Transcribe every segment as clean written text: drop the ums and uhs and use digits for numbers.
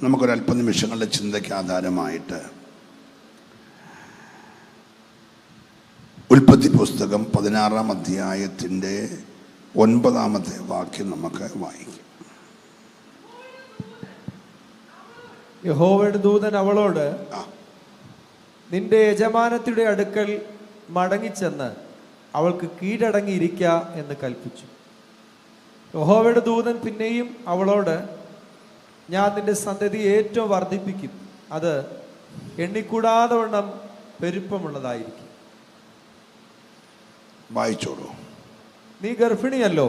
നമുക്കൊരല്പ നിമിഷങ്ങളുടെ ചിന്തയ്ക്ക് ആധാരമായിട്ട് ഉൽപ്പത്തി പുസ്തകം 16-ാം അധ്യായത്തിൻ്റെ 9-ാമത്തെ വാക്യം നമുക്ക് വായിക്കാം. യഹോവയുടെ ദൂതൻ അവളോട്, നിന്റെ യജമാനത്തിയുടെ അടുക്കൽ മടങ്ങിച്ചെന്ന് അവൾക്ക് കീഴടങ്ങിയിരിക്ക എന്ന് കൽപ്പിച്ചു. യഹോവയുടെ ദൂതൻ പിന്നെയും അവളോട്, ഞാൻ നിന്റെ സന്തതി ഏറ്റവും വർദ്ധിപ്പിക്കും, അത് എണ്ണിക്കൂടാതെ വണ്ണം പെരുപ്പമുള്ളതായിരിക്കും. വായിച്ചോളൂ. നീ ഗർഭിണിയല്ലോ,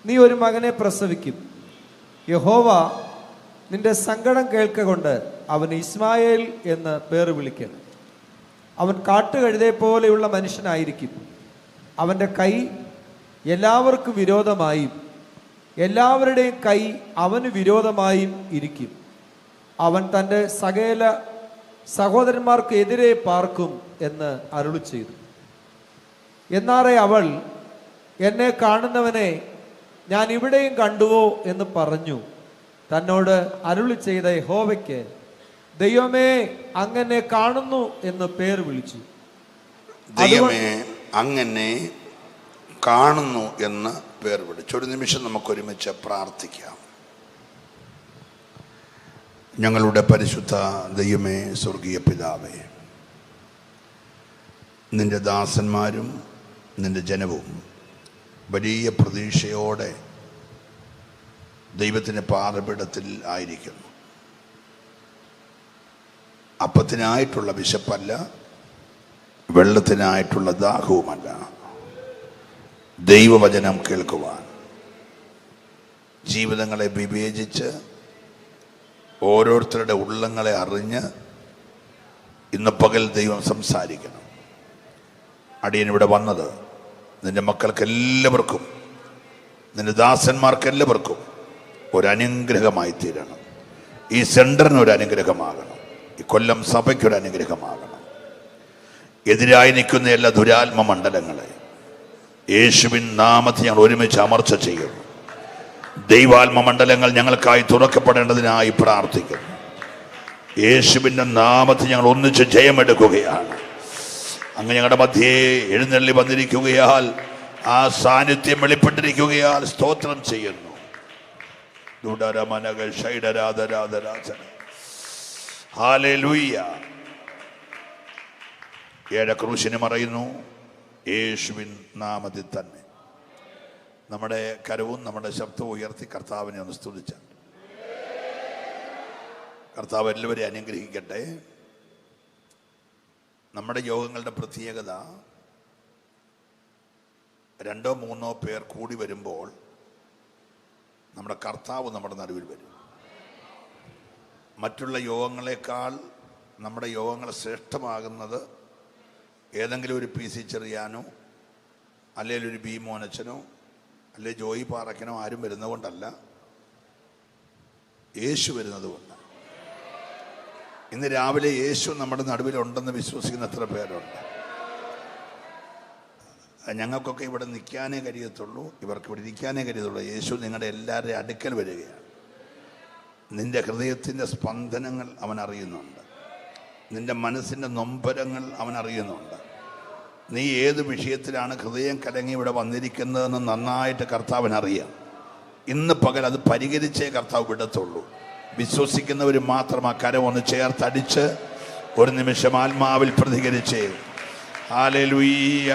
നീ ഒരു മകനെ പ്രസവിക്കും. യഹോവ നിന്റെ സങ്കടം കേൾക്കൊണ്ട് അവന് ഇസ്മായേൽ എന്ന് പേർ വിളിക്കണം. അവൻ കാട്ടുകഴുതയെ പോലെയുള്ള മനുഷ്യനായിരിക്കും. അവൻ്റെ കൈ എല്ലാവർക്കും വിരോധമായും എല്ലാവരുടെയും കൈ അവന് വിരോധമായും ഇരിക്കും. അവൻ തൻ്റെ സകല സഹോദരന്മാർക്ക് എതിരെ പാർക്കും എന്ന് അരുളി ചെയ്തു. എന്നാറെ അവൾ, എന്നെ കാണുന്നവനെ ഞാൻ ഇവിടെയും കണ്ടുവോ എന്ന് പറഞ്ഞു. തന്നോട് അരുളി ചെയ്ത യഹോവയ്ക്ക്, ദൈവമേ അങ്ങനെ കാണുന്നു എന്ന് പേർ വിളിച്ചു. ദൈവമേ അങ്ങനെ കാണുന്നു എന്ന് പേർ വിളിച്ചു. ഒരു നിമിഷം നമുക്കൊരുമിച്ച് പ്രാർത്ഥിക്കാം. ഞങ്ങളുടെ പരിശുദ്ധ ദൈവമേ, സ്വർഗീയ പിതാവേ, നിന്റെ ദാസന്മാരും നിന്റെ ജനവും വലിയ പ്രതീക്ഷയോടെ ദൈവത്തിൻ്റെ പാദപീഠത്തിൽ ആയിരിക്കുന്നു. അപ്പത്തിനായിട്ടുള്ള വിശപ്പല്ല, വെള്ളത്തിനായിട്ടുള്ള ദാഹവുമല്ല, ദൈവവചനം കേൾക്കുവാൻ, ജീവിതങ്ങളെ വിവേചിച്ച് ഓരോരുത്തരുടെ ഉള്ളങ്ങളെ അറിഞ്ഞ് ഇന്ന് പകൽ ദൈവം സംസാരിക്കണം. അടിയനിവിടെ വന്നത് നിന്റെ മക്കൾക്കെല്ലാവർക്കും, നിന്റെ ദാസന്മാർക്കെല്ലാവർക്കും ഒരനുഗ്രഹമായി തീരണം. ഈ സെൻറ്ററിന് ഒരു അനുഗ്രഹമാകണം. ഈ കൊല്ലം സഭയ്ക്കൊരു അനുഗ്രഹമാകണം. എതിരായി നിൽക്കുന്ന എല്ലാ ദുരാത്മ മണ്ഡലങ്ങളെ യേശുവിൻ നാമത്തിൽ ഞങ്ങൾ ഒരുമിച്ച് അമർച്ച ചെയ്യുന്നു. ദൈവാത്മ മണ്ഡലങ്ങൾ ഞങ്ങൾക്കായി തുറക്കപ്പെടേണ്ടതിനായി പ്രാർത്ഥിക്കുന്നു. യേശുവിൻ്റെ നാമത്തിൽ ഞങ്ങൾ ഒന്നിച്ച് ജയമെടുക്കുകയാണ്. അങ്ങ് ഞങ്ങളുടെ മധ്യേ എഴുന്നള്ളി വന്നിരിക്കുകയാൽ, ആ സാന്നിധ്യം വെളിപ്പെട്ടിരിക്കുകയാൽ സ്തോത്രം ചെയ്യുന്നു. ക്രൂശിന് മറയുന്നു യേശുവിൻ നാമത്തിൽ തന്നെ. നമ്മുടെ കരവും നമ്മുടെ ശബ്ദവും ഉയർത്തി കർത്താവിനെ ഒന്ന് സ്തുതിച്ചാൽ. കർത്താവ് എല്ലാവരെയും അനുഗ്രഹിക്കട്ടെ. നമ്മുടെ യോഗങ്ങളുടെ പ്രത്യേകത, 2-3 പേർ കൂടി വരുമ്പോൾ നമ്മുടെ കർത്താവ് നമ്മുടെ നടുവിൽ വരും. മറ്റുള്ള യോഗങ്ങളെക്കാൾ നമ്മുടെ യോഗങ്ങൾ ശ്രേഷ്ഠമാകുന്നത് ഏതെങ്കിലും ഒരു PC ചെറിയാനോ അല്ലെങ്കിൽ ഒരു ബി മോനച്ചനോ അല്ലെങ്കിൽ ജോയി പാറയ്ക്കനോ ആരും വരുന്നതുകൊണ്ടല്ല, യേശു വരുന്നത് കൊണ്ട്. ഇന്ന് രാവിലെ യേശു നമ്മുടെ നടുവിലുണ്ടെന്ന് വിശ്വസിക്കുന്ന എത്ര പേരുണ്ട്? ഞങ്ങൾക്കൊക്കെ ഇവിടെ നിൽക്കാനേ കഴിയത്തുള്ളൂ, ഇവർക്ക് ഇവിടെ ഇരിക്കാനേ കഴിയത്തുള്ളൂ. യേശു നിങ്ങളുടെ എല്ലാവരുടെയും അടുക്കൽ വരികയാണ്. നിൻ്റെ ഹൃദയത്തിൻ്റെ സ്പന്ദനങ്ങൾ അവൻ അറിയുന്നുണ്ട്. നിൻ്റെ മനസ്സിൻ്റെ നൊമ്പരങ്ങൾ അവൻ അറിയുന്നുണ്ട്. നീ ഏത് വിഷയത്തിലാണ് ഹൃദയം കലങ്ങി ഇവിടെ വന്നിരിക്കുന്നതെന്ന് നന്നായിട്ട് കർത്താവിനറിയാം. ഇന്ന് പകൽ അത് പരിഹരിച്ചേ കർത്താവ് വിടത്തുള്ളൂ. വിശ്വസിക്കുന്നവർ മാത്രം ആ കരം ഒന്ന് ചേർത്തടിച്ച് ഒരു നിമിഷം ആത്മാവിൽ പ്രതികരിച്ചേ. ഹല്ലേലൂയ.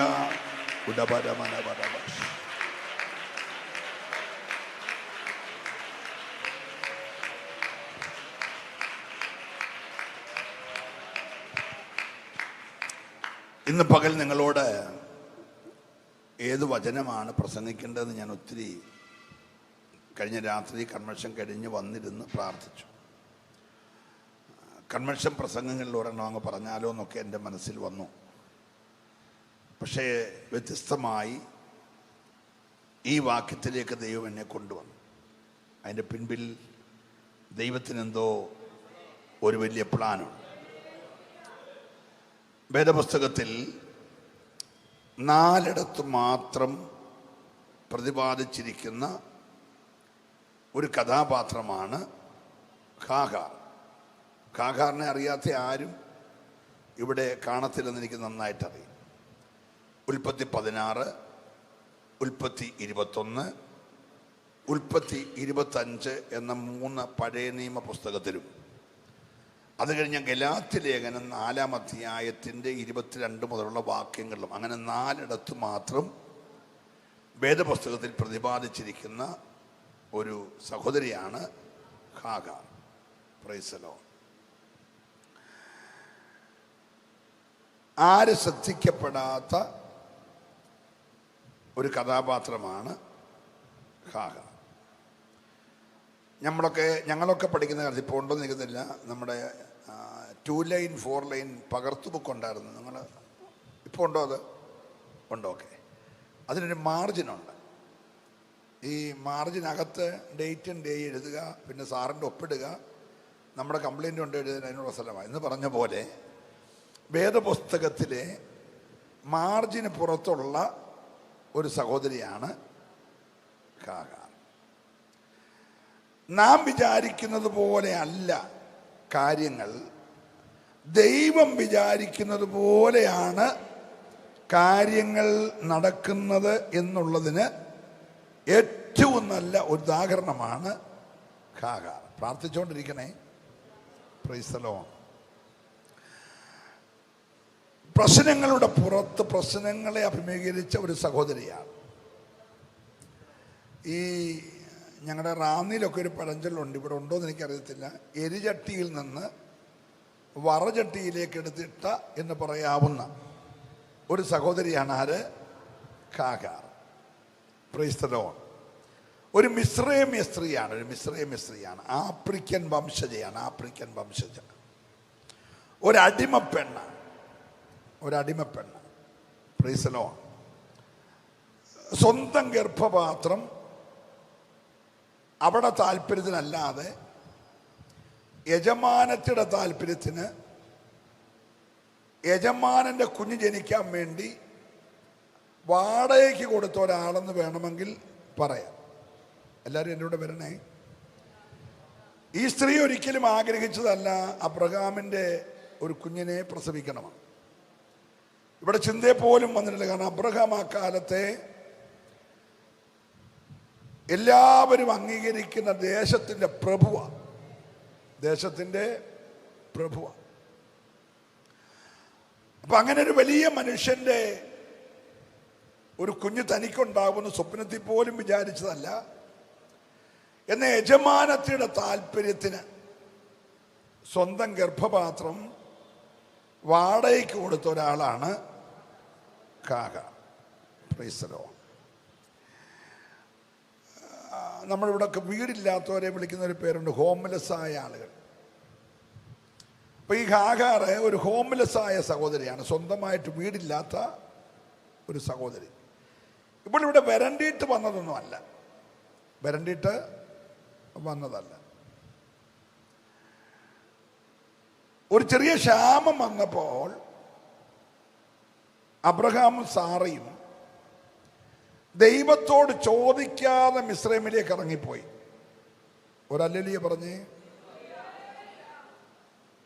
ഇന്ന് പകൽ നിങ്ങളോട് ഏത് വചനമാണ് പ്രസംഗിക്കേണ്ടതെന്ന് ഞാൻ ഒത്തിരി കഴിഞ്ഞ രാത്രി കൺവെൻഷൻ കഴിഞ്ഞ് വന്നിരുന്ന് പ്രാർത്ഥിച്ചു. കൺവെൻഷൻ പ്രസംഗങ്ങളിൽ ഒരെണ്ണം അങ്ങ് പറഞ്ഞാലോ എന്നൊക്കെ എൻ്റെ മനസ്സിൽ വന്നു. പക്ഷേ വ്യത്യസ്തമായി ഈ വാക്യത്തിലേക്ക് ദൈവം എന്നെ കൊണ്ടുവന്നു. അതിൻ്റെ പിൻപിൽ ദൈവത്തിനെന്തോ ഒരു വലിയ പ്ലാനുണ്ട്. വേദപുസ്തകത്തിൽ 4 മാത്രം പ്രതിപാദിച്ചിരിക്കുന്ന ഒരു കഥാപാത്രമാണ് ഖാഗാറിനെ അറിയാത്ത ആരും ഇവിടെ കാണത്തില്ലെന്ന് എനിക്ക് നന്നായിട്ടറിയാം. ഉൽപ്പത്തി 16, ഉൽപ്പത്തി 21, ഉൽപ്പത്തി 25 എന്ന 3 പഴയ നിയമ പുസ്തകത്തിലും, അത് കഴിഞ്ഞ ഗലാത്യ ലേഖനം 4-ാം അധ്യായത്തിൻ്റെ 22 മുതലുള്ള വാക്യങ്ങളിലും, അങ്ങനെ 4 മാത്രം വേദപുസ്തകത്തിൽ പ്രതിപാദിച്ചിരിക്കുന്ന ഒരു സഹോദരിയാണ് ഖാഗാർ. Praise the Lord. ആര് ശ്രദ്ധിക്കപ്പെടാത്ത ഒരു കഥാപാത്രമാണ് ഖാഗാർ. ഞങ്ങളൊക്കെ പഠിക്കുന്ന കാലത്ത്, ഇപ്പോൾ ഉണ്ടോ എന്ന് നിൽക്കുന്നില്ല, നമ്മുടെ 2 ലൈൻ 4 ലൈൻ പകർത്തു ബുക്ക് ഉണ്ടായിരുന്നു. നിങ്ങൾ ഇപ്പോൾ ഉണ്ടോ? അത് ഉണ്ടോ? ഓക്കെ. അതിനൊരു മാർജിനുണ്ട്. ഈ മാർജിനകത്ത് ഡേറ്റും ഡേ എഴുതുക, പിന്നെ സാറിൻ്റെ ഒപ്പിടുക, നമ്മുടെ കംപ്ലൈൻറ്റ് കൊണ്ട് എഴുതുന്ന അതിനുള്ള സ്ഥലമാണ് എന്ന് പറഞ്ഞ പോലെ വേദപുസ്തകത്തിലെ മാർജിന് പുറത്തുള്ള ഒരു സഹോദരിയാണ് ഖാഗാർ. നാം വിചാരിക്കുന്നത് പോലെ അല്ല കാര്യങ്ങൾ, ദൈവം വിചാരിക്കുന്നത് പോലെയാണ് കാര്യങ്ങൾ നടക്കുന്നത് എന്നുള്ളതിന് ഏറ്റവും നല്ല ഉദാഹരണമാണ് ഖാഗാർ. പ്രാർത്ഥിച്ചുകൊണ്ടിരിക്കണേ. Praise the lord. പ്രശ്നങ്ങളുടെ പുറത്ത് പ്രശ്നങ്ങളെ അഭിമുഖീകരിച്ച ഒരു സഹോദരിയാണ്. ഈ ഞങ്ങളുടെ റാന്നിയിലൊക്കെ ഒരു പഴഞ്ചൊല്ലുണ്ട്, ഇവിടെ ഉണ്ടോ എന്ന് എനിക്കറിയത്തില്ല, എരിചട്ടിയിൽ നിന്ന് വറചട്ടിയിലേക്ക് എടുത്തിട്ട എന്ന് പറയാവുന്ന ഒരു സഹോദരിയാണ് ആര്? ഖാഗാർ. Praise the lord. ഒരു മിസ്രൈമ്യ സ്ത്രീയാണ്. ആഫ്രിക്കൻ വംശജ. ഒരടിമപ്പെണ്ണ. Praise the lord. സ്വന്തം ഗർഭപാത്രം അവിടെ താല്പര്യത്തിനല്ലാതെ യജമാനത്തിയുടെ താല്പര്യത്തിന്, യജമാനൻ്റെ കുഞ്ഞ് ജനിക്കാൻ വേണ്ടി വാടകയ്ക്ക് കൊടുത്ത ഒരാളെന്ന് വേണമെങ്കിൽ പറയാം. എല്ലാവരും എൻ്റെ കൂടെ വരണേ. ഈ സ്ത്രീ ഒരിക്കലും ആഗ്രഹിച്ചതല്ല അബ്രഹാമിൻ്റെ ഒരു കുഞ്ഞിനെ പ്രസവിക്കണമെന്ന്. ഇവിടെ ചിന്തയെ പോലും വന്നിട്ടില്ല. കാരണം അബ്രഹാം ആ കാലത്തെ എല്ലാവരും അംഗീകരിക്കുന്ന ദേശത്തിൻ്റെ പ്രഭുവാണ്. അപ്പൊ അങ്ങനെ ഒരു വലിയ മനുഷ്യന്റെ ഒരു കുഞ്ഞ് തനിക്കുണ്ടാവുന്ന സ്വപ്നത്തിൽ പോലും വിചാരിച്ചതല്ല. എന്ന യജമാനത്തിയുടെ താല്പര്യത്തിന് സ്വന്തം ഗർഭപാത്രം വാടകയ്ക്ക് കൊടുത്ത ഒരാളാണ് ഖാഗാർ. Praise the lord. നമ്മളിവിടെയൊക്കെ വീടില്ലാത്തവരെ വിളിക്കുന്ന ഒരു പേരുണ്ട്, ഹോംലെസ്സായ ആളുകൾ. അപ്പൊ ഈ ഖാഗാർ ഒരു ഹോംലെസ്സായ സഹോദരിയാണ്, സ്വന്തമായിട്ട് വീടില്ലാത്ത ഒരു സഹോദരി. ഇപ്പോൾ ഇവിടെ വരണ്ടിയിട്ട് വന്നതല്ല. ഒരു ചെറിയ ക്ഷാമം വന്നപ്പോൾ അബ്രഹാമും സാറയും ദൈവത്തോട് ചോദിക്കാതെ മിസ്രൈമിലേക്ക് ഇറങ്ങിപ്പോയി. ഒരല്ലേലിയ പറഞ്ഞേ.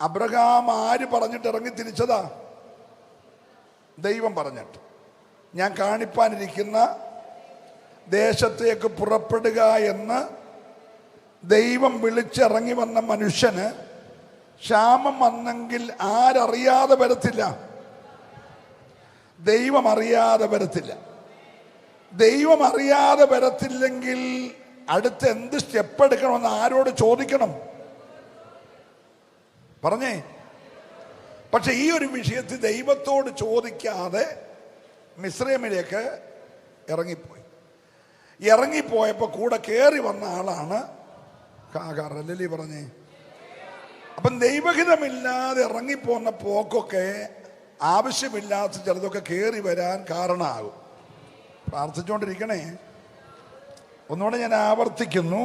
അബ്രഹാം ആര് പറഞ്ഞിട്ട് ഇറങ്ങി തിരിച്ചതാ? ദൈവം പറഞ്ഞിട്ട്. ഞാൻ കാണിപ്പാനിരിക്കുന്ന ദേശത്തേക്ക് പുറപ്പെടുക എന്ന് ദൈവം വിളിച്ചിറങ്ങി വന്ന മനുഷ്യന് ക്ഷാമം വന്നെങ്കിൽ ആരറിയാതെ വരത്തില്ല? ദൈവം അറിയാതെ വരത്തില്ല. ദൈവം അറിയാതെ വരത്തില്ലെങ്കിൽ അടുത്ത് എന്ത് സ്റ്റെപ്പ് എടുക്കണമെന്ന് ആരോട് ചോദിക്കണം? പറഞ്ഞേ. പക്ഷെ ഈ ഒരു വിഷയത്തിൽ ദൈവത്തോട് ചോദിക്കാതെ മിസ്രൈമിലേക്ക് ഇറങ്ങിപ്പോയപ്പോൾ കൂടെ കയറി വന്ന ആളാണ് ഖാഗാർ. അല്ലല്ലേ പറഞ്ഞേ? അപ്പം ദൈവഹിതമില്ലാതെ ഇറങ്ങിപ്പോന്ന പോക്കൊക്കെ ആവശ്യമില്ലാത്ത ചിലതൊക്കെ കയറി വരാൻ കാരണമാകും. പ്രാർത്ഥിച്ചുകൊണ്ടിരിക്കണേ. ഒന്നുകൂടെ ഞാൻ ആവർത്തിക്കുന്നു,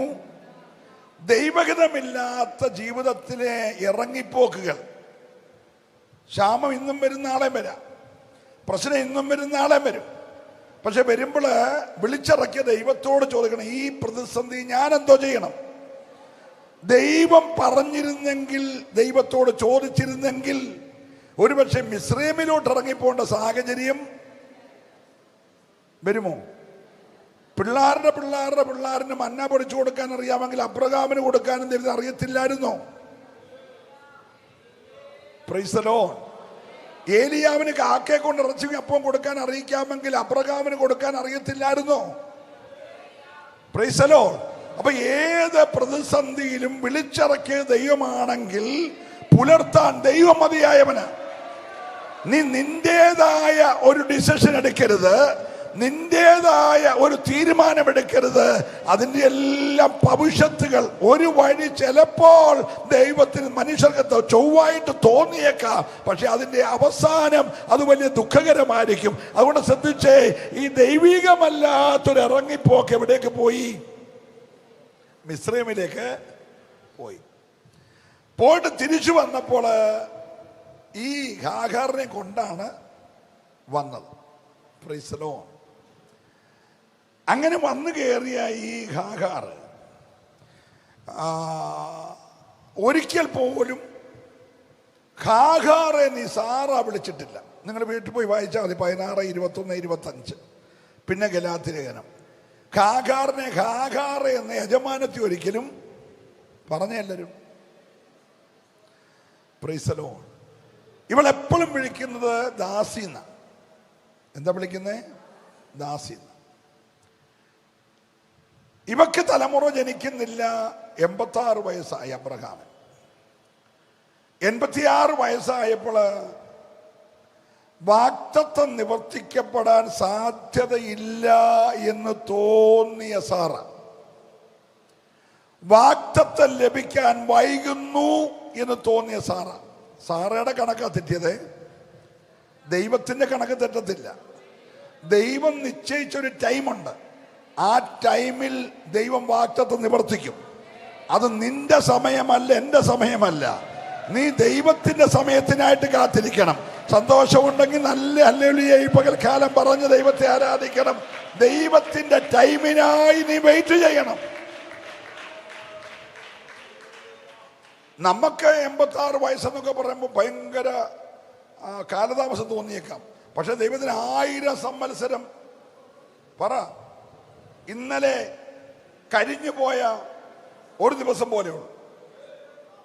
ദൈവഹിതമില്ലാത്ത ജീവിതത്തിലെ ഇറങ്ങിപ്പോക്കുകൾ, ക്ഷാമം ഇന്നും വരുന്ന ആളെയും വരാം, പ്രശ്നം ഇന്നും വരുന്ന ആളെയും വരും. പക്ഷെ വരുമ്പോൾ വിളിച്ചിറക്കിയ ദൈവത്തോട് ചോദിക്കണം, ഈ പ്രതിസന്ധി ഞാൻ എന്തോ ചെയ്യണം? ദൈവം പറഞ്ഞിരുന്നെങ്കിൽ, ദൈവത്തോട് ചോദിച്ചിരുന്നെങ്കിൽ ഒരുപക്ഷെ മിസ്രൈമിലോട്ട് ഇറങ്ങിപ്പോണ്ട സാഹചര്യം വരുമോ? പിള്ളാറിന് മന്ന പൊടിച്ചു കൊടുക്കാൻ അറിയാമെങ്കിൽ അബ്രഹാമിന് കൊടുക്കാനും ദൈവം അറിയത്തില്ലായിരുന്നോ? Praise the lord. ഏലിയാവിന് കാക്കയെ കൊണ്ട് ഇറച്ചി അപ്പം കൊടുക്കാൻ അറിയിക്കാമെങ്കിൽ അബ്രഹാമിന് കൊടുക്കാൻ അറിയത്തില്ലായിരുന്നോ? Praise the Lord. അപ്പൊ ഏത് പ്രതിസന്ധിയിലും വിളിച്ചിറക്കിയ ദൈവമാണെങ്കിൽ പുലർത്താൻ ദൈവം മതിയായവന്. നീ നിന്റേതായ ഒരു ഡിസിഷൻ എടുക്കരുത്, നിന്റേതായ ഒരു തീരുമാനമെടുക്കരുത്. അതിൻ്റെ എല്ലാം ഭവിഷ്യത്തുകൾ ഒരു വഴി ചിലപ്പോൾ ദൈവത്തിന് മനുഷ്യർക്ക് ചൊവ്വായിട്ട് തോന്നിയേക്കാം, പക്ഷെ അതിൻ്റെ അവസാനം അത് വലിയ ദുഃഖകരമായിരിക്കും. അതുകൊണ്ട് ശ്രദ്ധിച്ചേ, ഈ ദൈവികമല്ലാത്തൊരു ഇറങ്ങിപ്പോക്ക് എവിടേക്ക് പോയി? മിസ്രൈമിലേക്ക് പോയിട്ട് തിരിച്ചു വന്നപ്പോൾ ഈ ഹാഗാറിനെ കൊണ്ടാണ് വന്നത്. Price the Lord. അങ്ങനെ വന്നു കയറിയ ഈ ഹാഗാർ ഒരിക്കൽ പോലും ഹാഗാറെ നീ സാറ വിളിച്ചിട്ടില്ല. നിങ്ങൾ വീട്ടിൽ പോയി വായിച്ചാൽ മതി, 16, 21, 25. പിന്നെ ഗലാത്യലേഖനം. ഹാഗാറിനെ ഹാഗാറെ എന്ന യജമാനത്തി ഒരിക്കലും പറഞ്ഞെല്ലാവരും. Price the lord. ഇവൾ എപ്പോഴും വിളിക്കുന്നത് ദാസിന്ന. എന്താ വിളിക്കുന്നത്? ദാസിന്ന. ഇവക്ക് തലമുറ ജനിക്കുന്നില്ല. 86 വയസ്സായി അബ്രഹാമൻ. 86 വയസ്സായപ്പോൾ വാഗ്ദത്തം നിവർത്തിക്കപ്പെടാൻ സാധ്യതയില്ല എന്ന് തോന്നിയ സാറ, വാഗ്ദത്തം ലഭിക്കാൻ വൈകുന്നു എന്ന് തോന്നിയ സാറയുടെ കണക്കാ തെറ്റിയത്. ദൈവത്തിന്റെ കണക്ക് തെറ്റത്തില്ല. ദൈവം നിശ്ചയിച്ചൊരു ടൈമുണ്ട്. ആ ടൈമിൽ ദൈവം വാഗ്ദത്തം നിവർത്തിക്കും. അത് നിന്റെ സമയമല്ല, എൻ്റെ സമയമല്ല. നീ ദൈവത്തിന്റെ സമയത്തിനായിട്ട് കാത്തിരിക്കണം. സന്തോഷമുണ്ടെങ്കിൽ നല്ല ഹല്ലേലൂയ ഈ പകൽക്കാലം പറഞ്ഞ് ദൈവത്തെ ആരാധിക്കണം. ദൈവത്തിന്റെ ടൈമിനായി നീ വെയിറ്റ് ചെയ്യണം. നമുക്ക് 86 വയസ്സെന്നൊക്കെ പറയുമ്പോൾ ഭയങ്കര കാലതാമസം തോന്നിയേക്കാം. പക്ഷെ ദൈവത്തിന് 1000 സംവത്സരം. പറ, ഇന്നലെ കഴിഞ്ഞു പോയ ഒരു ദിവസം പോലെയുള്ളൂ.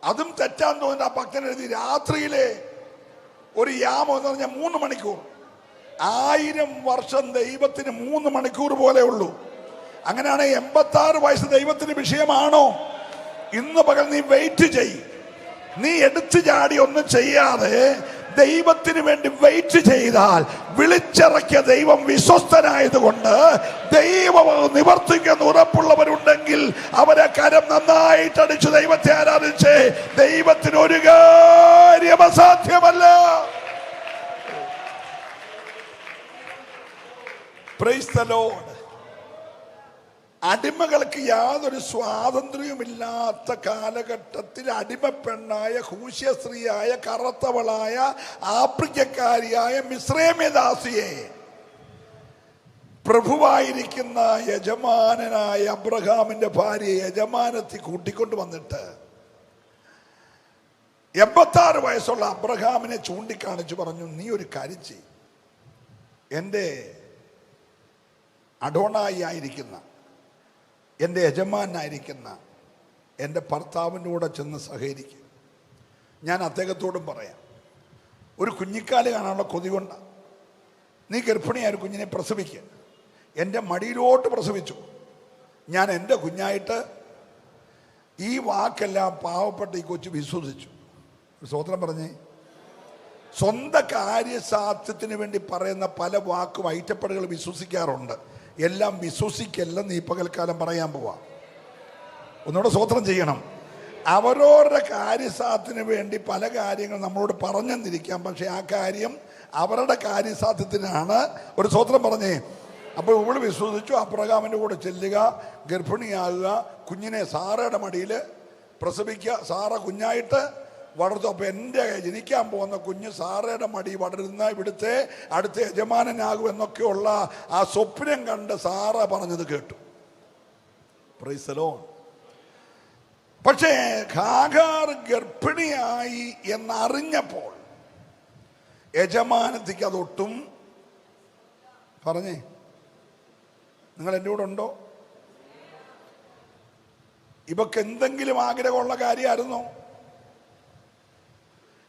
അതും തെറ്റാൻ തോന്നുന്ന ആ ഭക്തൻ എഴുതി, രാത്രിയിലെ ഒരു യാമം എന്ന് പറഞ്ഞാൽ 3 മണിക്കൂർ. 1000 വർഷം ദൈവത്തിന് 3 മണിക്കൂർ പോലെ ഉള്ളൂ. അങ്ങനെയാണ് 86 വയസ്സ് ദൈവത്തിന് വിഷയമാണോ? ഇന്ന് പകൽ നീ വെയിറ്റ് ചെയ്യ്. നീ എടുത്തു ചാടി ഒന്നും ചെയ്യാതെ ദൈവത്തിന് വേണ്ടി വെയിറ്റ് ചെയ്താൽ വിളിച്ചിറക്കിയ ദൈവം വിശ്വസ്തനായതുകൊണ്ട് ദൈവം നിവർത്തിക്കുന്ന ഉറപ്പുള്ളവരുണ്ടെങ്കിൽ അവരെ കരം നന്നായിട്ട് അടിച്ചു ദൈവത്തെ ആരാധിച്ച്. ദൈവത്തിന് ഒരു കാര്യം അസാധ്യമല്ല. Price the Lord. അടിമകൾക്ക് യാതൊരു സ്വാതന്ത്ര്യവുമില്ലാത്ത കാലഘട്ടത്തിൽ അടിമപ്പെണ്ണായ ഹൂശ്യ സ്ത്രീയായ കറുത്തവളായ ആഫ്രിക്കക്കാരിയായ മിസ്രൈമ്യദാസിയെ പ്രഭുവായിരിക്കുന്ന യജമാനനായ അബ്രഹാമിന്റെ ഭാര്യയെ യജമാനത്തി കൂട്ടിക്കൊണ്ട് വന്നിട്ട് 86 വയസ്സുള്ള അബ്രഹാമിനെ ചൂണ്ടിക്കാണിച്ചു പറഞ്ഞു, നീ ഒരു കാര്യം ചെയ്യ്, എൻ്റെ അഡോണായി ആയിരിക്കുന്ന, എൻ്റെ യജമാനായിരിക്കുന്ന എൻ്റെ ഭർത്താവിൻ്റെ കൂടെ ചെന്ന് സഹകരിക്കുക. ഞാൻ അദ്ദേഹത്തോടും പറയാം, ഒരു കുഞ്ഞിക്കാല് കാണാനുള്ള കൊതി കൊണ്ടാണ്. നീ ഗർഭിണിയായ ഒരു കുഞ്ഞിനെ പ്രസവിക്കുക. എൻ്റെ മടിയിലോട്ട് പ്രസവിച്ചു. ഞാൻ എൻ്റെ കുഞ്ഞായിട്ട് ഈ വാക്കെല്ലാം പാവപ്പെട്ട ഈ കൊച്ചു വിശ്വസിച്ചു. സ്തോത്രം പറഞ്ഞേ. സ്വന്തം കാര്യസാധ്യത്തിന് വേണ്ടി പറയുന്ന പല വാക്കും ഐറ്റപ്പടുകൾ വിശ്വസിക്കാറുണ്ട്. എല്ലാം വിശ്വസിക്കല്ലെന്ന് ഈ പകൽക്കാലം പറയാൻ പോവാം. ഒന്നുകൂടെ സ്തോത്രം ചെയ്യണം. അവരവരുടെ കാര്യസാധ്യത്തിന് വേണ്ടി പല കാര്യങ്ങൾ നമ്മളോട് പറഞ്ഞെന്നിരിക്കാം, പക്ഷെ ആ കാര്യം അവരുടെ കാര്യസാധ്യത്തിനാണ്. ഒരു സ്തോത്രം പറഞ്ഞേ. അപ്പോൾ ഇവള് വിശ്വസിച്ചു. അബ്രഹാമിൻ്റെ കൂടെ ചെല്ലുക, ഗർഭിണിയാകുക, കുഞ്ഞിനെ സാറയുടെ മടിയിൽ പ്രസവിക്കുക, സാറ കുഞ്ഞായിട്ട് വളർത്തു. അപ്പോൾ എൻ്റെ ജനിക്കാൻ പോകുന്ന കുഞ്ഞ് സാറയുടെ മടി വളരുന്ന ഇവിടുത്തെ അടുത്ത യജമാനനാകും എന്നൊക്കെയുള്ള ആ സ്വപ്നം കണ്ട് സാറ പറഞ്ഞത് കേട്ടു. Price the lord. പക്ഷേ ഹാഗാർ ഗർഭിണിയായി എന്നറിഞ്ഞപ്പോൾ യജമാനത്തിക്ക് അതൊട്ടും, പറഞ്ഞേ, നിങ്ങൾ എൻ്റെ കൂടെ ഉണ്ടോ? ഇവക്ക് എന്തെങ്കിലും ആഗ്രഹമുള്ള കാര്യമായിരുന്നോ?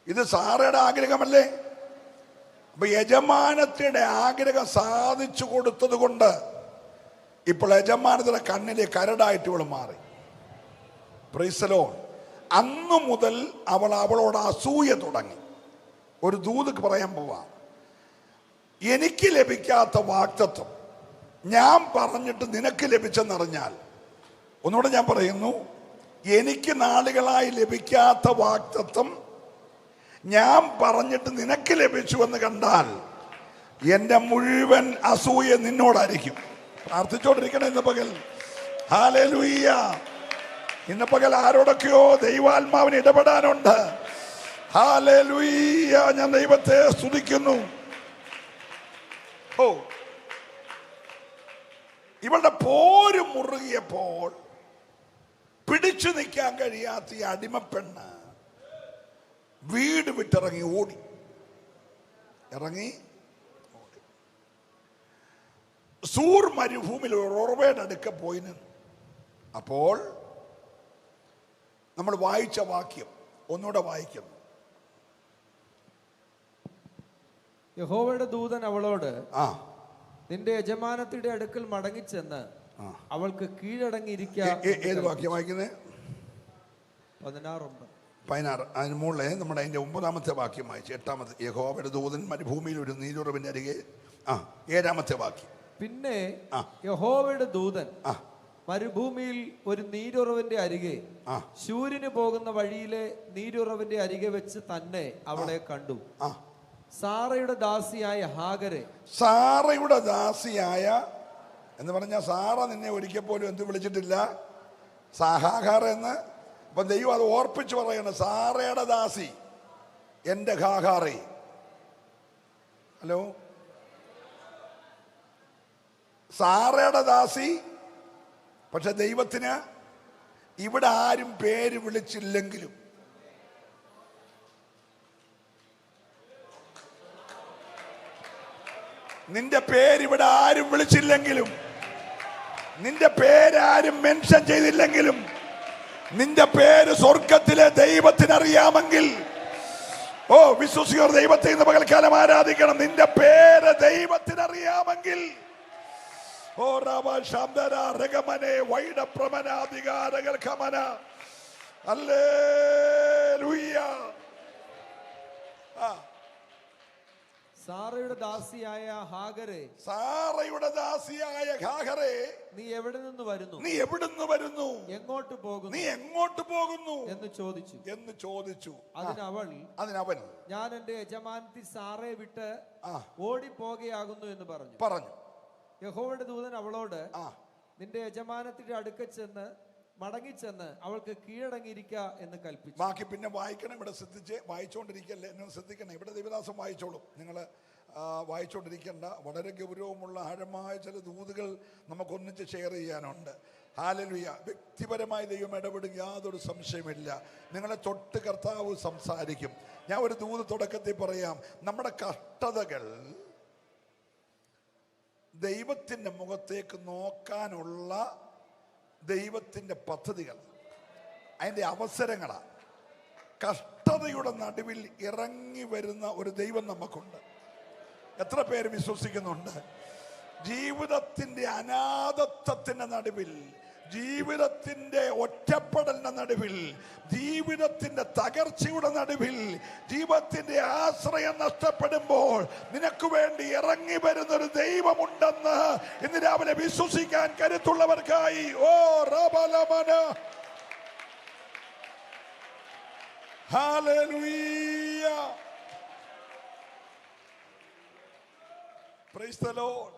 ഇത് സാറയുടെ ആഗ്രഹമല്ലേ? അപ്പൊ യജമാനത്തിയുടെ ആഗ്രഹം സാധിച്ചു കൊടുത്തത് കൊണ്ട് ഇപ്പോൾ യജമാനത്തിയുടെ കണ്ണിലെ കരടായിട്ട് ഇവൾ മാറി. Price the Lord. അന്നു മുതൽ അവളോട് അസൂയ തുടങ്ങി. ഒരു ദൂത് പറയാൻ പോവാ. എനിക്ക് ലഭിക്കാത്ത വാഗ്ദത്തം ഞാൻ പറഞ്ഞിട്ട് നിനക്ക് ലഭിച്ചെന്നറിഞ്ഞാൽ, ഒന്നുകൂടെ ഞാൻ പറയുന്നു, എനിക്ക് നാളുകളായി ലഭിക്കാത്ത വാഗ്ദത്തം ഞാൻ പറഞ്ഞിട്ട് നിനക്ക് ലഭിച്ചു എന്ന് കണ്ടാൽ എൻ്റെ മുഴുവൻ അസൂയ നിന്നോടായിരിക്കും. പ്രാർത്ഥിച്ചോണ്ടിരിക്കണം ഇന്ന് പകൽ. ഹല്ലേലൂയ. ഇന്ന് പകൽ ആരോടൊക്കെയോ ദൈവാത്മാവിന് ഇടപെടാനുണ്ട്. ഹല്ലേലൂയ. ഞാൻ ദൈവത്തെ സ്തുതിക്കുന്നു. ഓ, ഇവളുടെ പോര് മുറുകിയപ്പോൾ പിടിച്ചു നിൽക്കാൻ കഴിയാത്ത ഈ അടിമപ്പെണ്ണ് വീട് വിട്ടിറങ്ങി ഓടി. സൂർ മരുഭൂമിയിൽ ഒറവയുടെ അടുക്ക പോയി നിന്നു. അപ്പോൾ നമ്മൾ വായിച്ച വാക്യം ഒന്നുകൂടെ വായിക്കുന്നു. യഹോവയുടെ ദൂതൻ അവളോട്, നിന്റെ യജമാനത്തിയുടെ അടുക്കൽ മടങ്ങിച്ചെന്ന് അവൾക്ക് കീഴടങ്ങിയിരിക്കുക. ഏത് വാക്യം വായിക്കുന്നത്? 16. അതിന് മുകളിൽ നമ്മുടെ അതിന്റെ 9ാമത്തെ വാക്യം വായിച്ചു. 8ാമത്തെ, യഹോവയുടെ ദൂതൻ മരുഭൂമിയിൽ ഒരു നീരുറവിന്റെ അരികെ. 7ാമത്തെ വാക്യം. പിന്നെ യഹോവയുടെ ദൂതൻ മരുഭൂമിയിൽ ഒരു നീരുറവിന്റെ അരികെ, ശൂര്യന് പോകുന്ന വഴിയിലെ നീരുറവിന്റെ അരികെ വെച്ച് തന്നെ അവളെ കണ്ടു. സാറയുടെ ദാസിയായ ഹാഗരെ. സാറയുടെ ദാസിയായ എന്ന് പറഞ്ഞാൽ സാറ നിന്നെ ഒരിക്കൽ പോലും എന്ത് വിളിച്ചിട്ടില്ല? ഹാഗാർ എന്ന്. അപ്പൊ ദൈവം അത് ഓർപ്പിച്ച് പറയണം, സാറയുടെ ദാസി, എന്റെ ഹാഗാറെ. ഹലോ, സാറയുടെ ദാസി. പക്ഷെ ദൈവത്തിന് ഇവിടെ ആരും പേര് വിളിച്ചില്ലെങ്കിലും നിന്റെ പേര് ഇവിടെ ആരും വിളിച്ചില്ലെങ്കിലും, നിന്റെ പേരാരും മെൻഷൻ ചെയ്തില്ലെങ്കിലും, നിന്റെ പേര് സ്വർഗത്തിലെ ദൈവത്തിനറിയാമെങ്കിൽ, ഓ വിശ്വസിക്കർ ദൈവത്തെ ഇന്ന് പകൽക്കാലം ആരാധിക്കണം. നിന്റെ പേര് ദൈവത്തിനറിയാമെങ്കിൽ, ഓ രാമ ശാന്തര രഗമനെ വൈഡ പ്രമനാധികാരകൾ കമന. ഹല്ലേലൂയ. സാറയുടെ ദാസിയായ ഹാഗരെ. സാറയുടെ ദാസിയായ ഹാഗരെ, നീ എവിടെ നിന്ന് വരുന്നു? നീ എവിടുന്ന് വരുന്നു? എങ്ങോട്ട് പോകുന്നു? നീ എങ്ങോട്ട് പോകുന്നു എന്ന് ചോദിച്ചു. അതിനവൻ ഞാൻ എന്റെ യജമാനത്തി സാറയെ വിട്ട് ഓടിപ്പോകുകയാകുന്നു എന്ന് പറഞ്ഞു. യഹോവയുടെ ദൂതൻ അവളോട്, നിന്റെ യജമാനത്തിന്റെ അടുക്കൽ ചെന്ന് മടങ്ങിച്ചെന്ന് അവൾക്ക് കീഴടങ്ങിയിരിക്ക എന്ന് കൽപ്പിച്ചു. ബാക്കി പിന്നെ വായിക്കണം. ഇവിടെ ശ്രദ്ധിച്ച് വായിച്ചുകൊണ്ടിരിക്കല്ലേ, എന്നെ ശ്രദ്ധിക്കണം. ഇവിടെ ദേവദാസം വായിച്ചോളും, നിങ്ങൾ വായിച്ചുകൊണ്ടിരിക്കേണ്ട. വളരെ ഗൗരവമുള്ള ആഴമായ ചില ദൂതുകൾ നമുക്കൊന്നിച്ച് ഷെയർ ചെയ്യാനുണ്ട്. ഹല്ലേലൂയ. വ്യക്തിപരമായി ദൈവം ഇടപെടും, യാതൊരു സംശയമില്ല. നിങ്ങളെ തൊട്ട് കർത്താവ് സംസാരിക്കും. ഞാൻ ഒരു ദൂത് തുടക്കത്തിൽ പറയാം. നമ്മുടെ കഷ്ടതകൾ ദൈവത്തിൻ്റെ മുഖത്തേക്ക് നോക്കാനുള്ള ദൈവത്തിൻ്റെ പദ്ധതികൾ, അതിൻ്റെ അവസരങ്ങളാണ്. കഷ്ടതയുടെ നടുവിൽ ഇറങ്ങി വരുന്ന ഒരു ദൈവം നമുക്കുണ്ട്. എത്ര പേര് വിശ്വസിക്കുന്നുണ്ട്? ജീവിതത്തിൻ്റെ അനാഥത്വത്തിൻ്റെ നടുവിൽ, ജീവിതത്തിൻ്റെ ഒറ്റപ്പെടലിന്റെ നടുവിൽ, ജീവിതത്തിന്റെ തകർച്ചയുടെ നടുവിൽ, ജീവിതത്തിന്റെ ആശ്രയം നഷ്ടപ്പെടുമ്പോൾ നിനക്ക് വേണ്ടി ഇറങ്ങി വരുന്നൊരു ദൈവമുണ്ടെന്ന് ഇന്ന് രാവിലെ വിശ്വസിക്കാൻ കരുത്തുള്ളവർക്കായി ഓ റബലമന hallelujah. Praise the lord,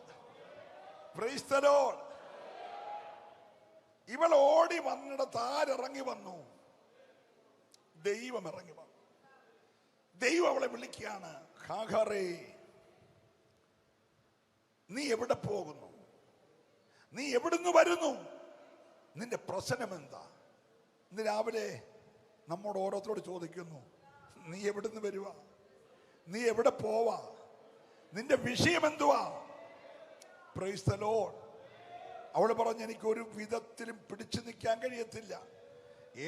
praise the lord. ഇവൾ ഓടി വന്നിടത്ത് ആരിറങ്ങി വന്നു? ദൈവം ഇറങ്ങി വന്നു. ദൈവം അവളെ വിളിക്കുകയാണ്, ഹാഗാറേ, നീ എവിടെ പോകുന്നു? നീ എവിടുന്ന് വരുന്നു? നിന്റെ പ്രശ്നം എന്താ? ഇന്ന് രാവിലെ നമ്മോട് ഓരോരുത്തരോട് ചോദിക്കുന്നു, നീ എവിടുന്ന് വരുവാ? നീ എവിടെ പോവാ? നിന്റെ വിഷയം എന്തുവാ? Price the Lord. അവൾ പറഞ്ഞു, എനിക്കൊരു വിധത്തിലും പിടിച്ചു നിൽക്കാൻ കഴിയത്തില്ല.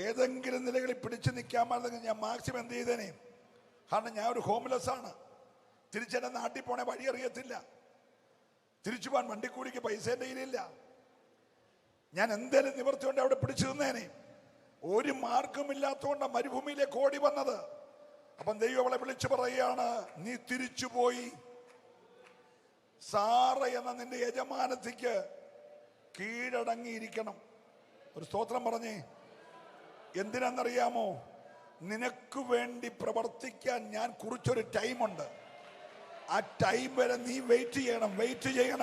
ഏതെങ്കിലും നിലകളിൽ പിടിച്ചു നിൽക്കാൻ പാടില്ലെങ്കിൽ ഞാൻ മാക്സിമം എന്ത് ചെയ്തേനെ? കാരണം ഞാൻ ഒരു ഹോംലെസ് ആണ്. തിരിച്ചെന്നെ നാട്ടിൽ പോണേ വഴി അറിയത്തില്ല. തിരിച്ചു പോകാൻ വണ്ടിക്കൂലിക്ക് പൈസ എൻ്റെ കയ്യിലില്ല. ഞാൻ എന്തേലും നിവർത്തിക്കൊണ്ട് അവിടെ പിടിച്ചു നിന്നേനെ. ഒരു മാർഗമില്ലാത്തതുകൊണ്ട് മരുഭൂമിയിലേക്ക് ഓടി വന്നത്. അപ്പം ദൈവം അവളെ വിളിച്ചു പറയുകയാണ്, നീ തിരിച്ചുപോയി സാറ എന്ന നിന്റെ യജമാനത്തിക്ക് കീഴടങ്ങിയിരിക്കണം. ഒരു സ്തോത്രം പറഞ്ഞേ. എന്തിനാണെന്നറിയാമോ? നിനക്ക് വേണ്ടി പ്രവർത്തിക്കാൻ ഞാൻ കുറിച്ചൊരു ടൈമുണ്ട്. ആ ടൈം വരെ നീ വെയിറ്റ് ചെയ്യണം.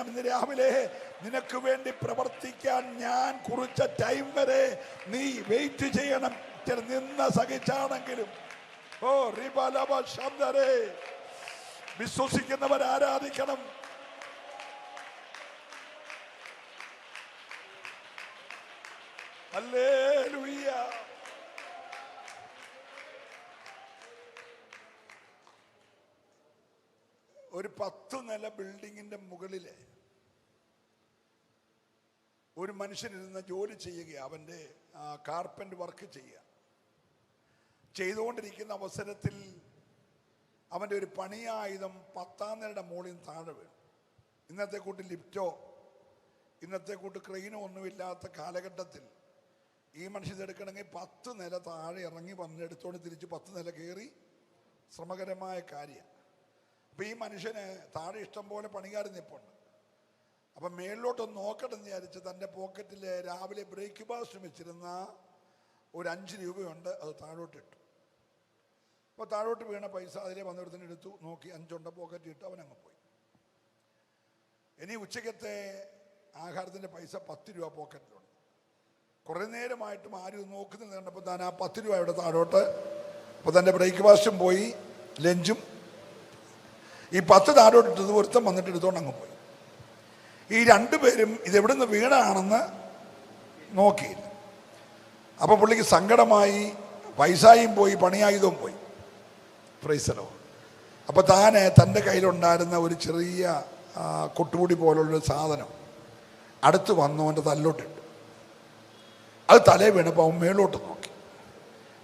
ഇന്ന് രാവിലെ നിനക്ക് വേണ്ടി പ്രവർത്തിക്കാൻ ഞാൻ കുറിച്ച ടൈം വരെ നീ വെയിറ്റ് ചെയ്യണം. നിന്ന് സഹിച്ചാണെങ്കിലും. ഓ റിബലബ ശബ്ദരേ, വിശ്വസിക്കുന്നവർ ആരാധിക്കണം. ഹല്ലേലൂയ. ഒരു 10 നില ബിൽഡിങ്ങിന്റെ മുകളില് ഒരു മനുഷ്യനിരുന്ന് ജോലി ചെയ്യുക. അവന്റെ കാർപ്പന്റ് വർക്ക് ചെയ്തുകൊണ്ടിരിക്കുന്ന അവസരത്തിൽ അവന്റെ ഒരു പണിയായുധം 10ാം നിലയുടെ മുകളിൽ താഴെ വീണു. ഇന്നത്തെ കൂട്ട് ലിഫ്റ്റോ ഇന്നത്തെ കൂട്ട് ക്രെയിനോ ഒന്നുമില്ലാത്ത കാലഘട്ടത്തിൽ ഈ മനുഷ്യൻ ഇതെടുക്കണമെങ്കിൽ 10 നില താഴെ ഇറങ്ങി വന്നെടുത്തോണ്ട് തിരിച്ച് 10 നില കയറി ശ്രമകരമായ കാര്യം. അപ്പം ഈ മനുഷ്യന് താഴെ ഇഷ്ടം പോലെ പണിക്കാരൻ നിൽപ്പുണ്ട്. അപ്പം മേളിലോട്ടൊന്ന് നോക്കട്ടെന്ന് വിചാരിച്ച് തൻ്റെ പോക്കറ്റിൽ രാവിലെ ബ്രേക്ക്ഫാസ്റ്റ് വെച്ചിരുന്ന ഒരു 5 രൂപയുണ്ട്, അത് താഴോട്ടിട്ടു. അപ്പോൾ താഴോട്ട് വീണ പൈസ അതിലെ വന്നിടത്തിന് എടുത്തു, നോക്കി 5 ഉണ്ട്, പോക്കറ്റ് ഇട്ട് അവനങ്ങ് പോയി. ഇനി ഉച്ചക്കത്തെ ആഹാരത്തിൻ്റെ പൈസ 10 രൂപ പോക്കറ്റിലുണ്ട്. കുറേ നേരമായിട്ടും ആരും നോക്കുന്നില്ല. കണ്ടപ്പോൾ താൻ ആ 10 രൂപ ഇവിടെ താഴോട്ട്. അപ്പോൾ തൻ്റെ ബ്രേക്ക്ഫാസ്റ്റും പോയി, ലഞ്ചും. ഈ 10 താഴോട്ടിട്ടത് ഒരുത്തം വന്നിട്ട് എടുത്തോണ്ട് അങ്ങ് പോയി. ഈ 2 പേരും ഇതെവിടുന്ന് വീണാണെന്ന് നോക്കിയില്ല. അപ്പോൾ പുള്ളിക്ക് സങ്കടമായി, പൈസയും പോയി, പണിയായുധവും പോയി. Price the Lord. അപ്പോൾ താന് തൻ്റെ കയ്യിലുണ്ടായിരുന്ന ഒരു ചെറിയ കൊട്ടുപൊടി പോലുള്ളൊരു സാധനം അടുത്ത് വന്നവൻ്റെ തല്ലോട്ടിട്ടു. അത് തലേ വീണപ്പോൾ അവൻ മേലോട്ട് നോക്കി.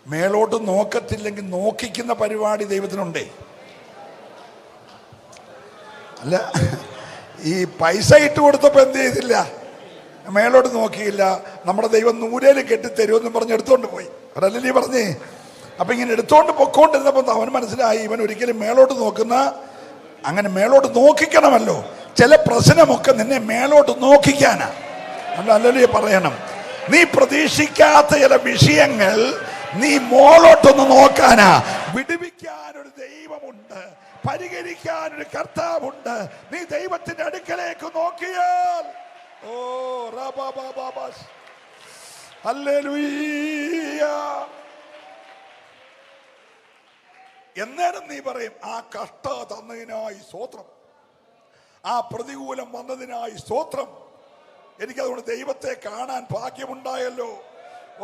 മേലോട്ട് നോക്കത്തില്ലെങ്കിൽ നോക്കിക്കുന്ന പരിപാടി ദൈവത്തിനുണ്ടേ. അല്ല, ഈ പൈസ ഇട്ട് കൊടുത്തപ്പോൾ എന്ത് ചെയ്തില്ല? മേലോട്ട് നോക്കിയില്ല. നമ്മുടെ ദൈവം നൂരേല് കെട്ടിത്തരുമെന്ന് പറഞ്ഞ് എടുത്തോണ്ട് പോയി. ഒരല്ലേ പറഞ്ഞേ. അപ്പം ഇങ്ങനെ എടുത്തോണ്ട് പൊക്കോണ്ടിരുന്നപ്പോൾ അവന് മനസ്സിലായി, ഇവൻ ഒരിക്കലും മേലോട്ട് അങ്ങനെ മേലോട്ട് നോക്കിക്കണമല്ലോ. ചില പ്രശ്നമൊക്കെ നിന്നെ മേലോട്ട് നോക്കിക്കാനാ. അല്ലല്ലേ പറയണം. നീ പ്രതീക്ഷിക്കാത്ത ചില വിഷയങ്ങൾ നീ മോളോട്ടൊന്ന് നോക്കാനാ. വിടുവിക്കാനൊരു ദൈവമുണ്ട്, പരിഹരിക്കാനൊരു കർത്താവുണ്ട്. നീ ദൈവത്തിന്റെ അടുക്കലേക്ക് നോക്കിയാൽ ഓ റബബബബസ് ഹല്ലേലൂയ. എന്നേരം നീ പറയും, ആ കഷ്ട തന്നതിനായി സ്തോത്രം, ആ പ്രതികൂലം വന്നതിനായി സ്തോത്രം. എനിക്കതുകൊണ്ട് ദൈവത്തെ കാണാൻ ഭാഗ്യമുണ്ടായല്ലോ.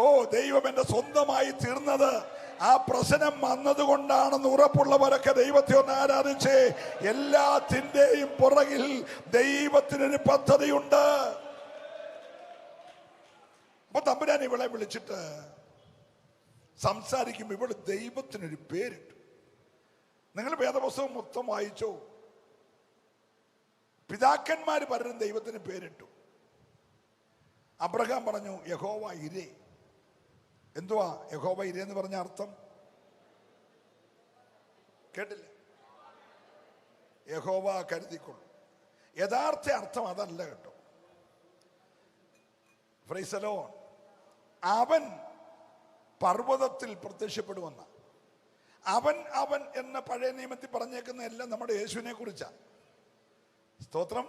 ഓ, ദൈവം എന്റെ സ്വന്തമായി തീർന്നത് ആ പ്രശ്നം വന്നതുകൊണ്ടാണെന്ന് ഉറപ്പുള്ളവരൊക്കെ ദൈവത്തെ ഒന്ന് ആരാധിച്ചേ. എല്ലാത്തിൻ്റെയും പുറകിൽ ദൈവത്തിനൊരു പദ്ധതിയുണ്ട്. അപ്പൊ തമ്പുരാൻ ഇവളെ വിളിച്ചിട്ട് സംസാരിക്കുമ്പോൾ ഇവള് ദൈവത്തിനൊരു പേരിട്ടു. നിങ്ങൾ വേദപുസ്തകം മൊത്തം വായിച്ചോ? പിതാക്കന്മാര് പലരും ദൈവത്തിന് പേരിട്ടു. അബ്രഹാം പറഞ്ഞു യഹോവ ഇരേ. എന്തുവാ യഹോവ ഇരേ എന്ന് പറഞ്ഞ അർത്ഥം? കേട്ടില്ല? യഹോവ കരുതിക്കൊള്ളു. യഥാർത്ഥ അർത്ഥം അതല്ല കേട്ടോ. Price the lord. അവൻ പർവ്വതത്തിൽ പ്രത്യക്ഷപ്പെടുമെന്ന അവൻ എന്ന പഴയ നിയമത്തിൽ പറഞ്ഞേക്കുന്ന എല്ലാം നമ്മുടെ യേശുവിനെ കുറിച്ചാണ്. സ്തോത്രം.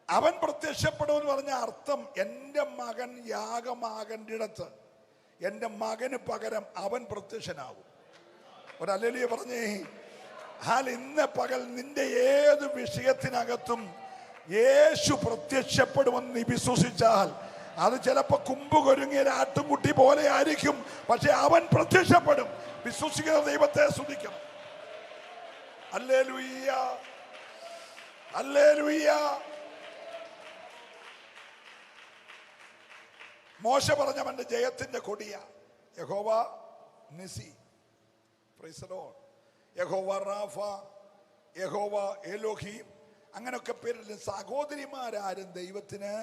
അവൻ പ്രത്യക്ഷപ്പെടുമെന്ന് പറഞ്ഞ അർത്ഥം, എൻ്റെ മകൻ യാഗമാകേണ്ട ഇടത്ത് എൻ്റെ മകന് പകരം അവൻ പ്രത്യക്ഷനാകും. ഒരല്ലേലൂയ പറഞ്ഞേ. ഇന്ന് പകൽ നിന്റെ ഏത് വിഷയത്തിനകത്തും യേശു പ്രത്യക്ഷപ്പെടുമെന്ന് നീ വിശ്വസിച്ചാൽ അത് ചിലപ്പോ കുമ്പ് കൊരുങ്ങിയ ആട്ടുംകുട്ടി പോലെ ആയിരിക്കും, പക്ഷെ അവൻ പ്രത്യക്ഷപ്പെടും. വിശ്വസിക്കുന്ന ദൈവത്തെ സ്തുതിക്കണം. Hallelujah, hallelujah. മോശ പറഞ്ഞവന്റെ ജയത്തിന്റെ കൊടിയ യഹോവ നിസി, പ്രൈസ് ദി ലോർഡ്, യഹോവ റാഫ, യഹോവ എലോഹീം, അങ്ങനൊക്കെ പേരിൽ. സഹോദരിമാരാരും ദൈവത്തിന്,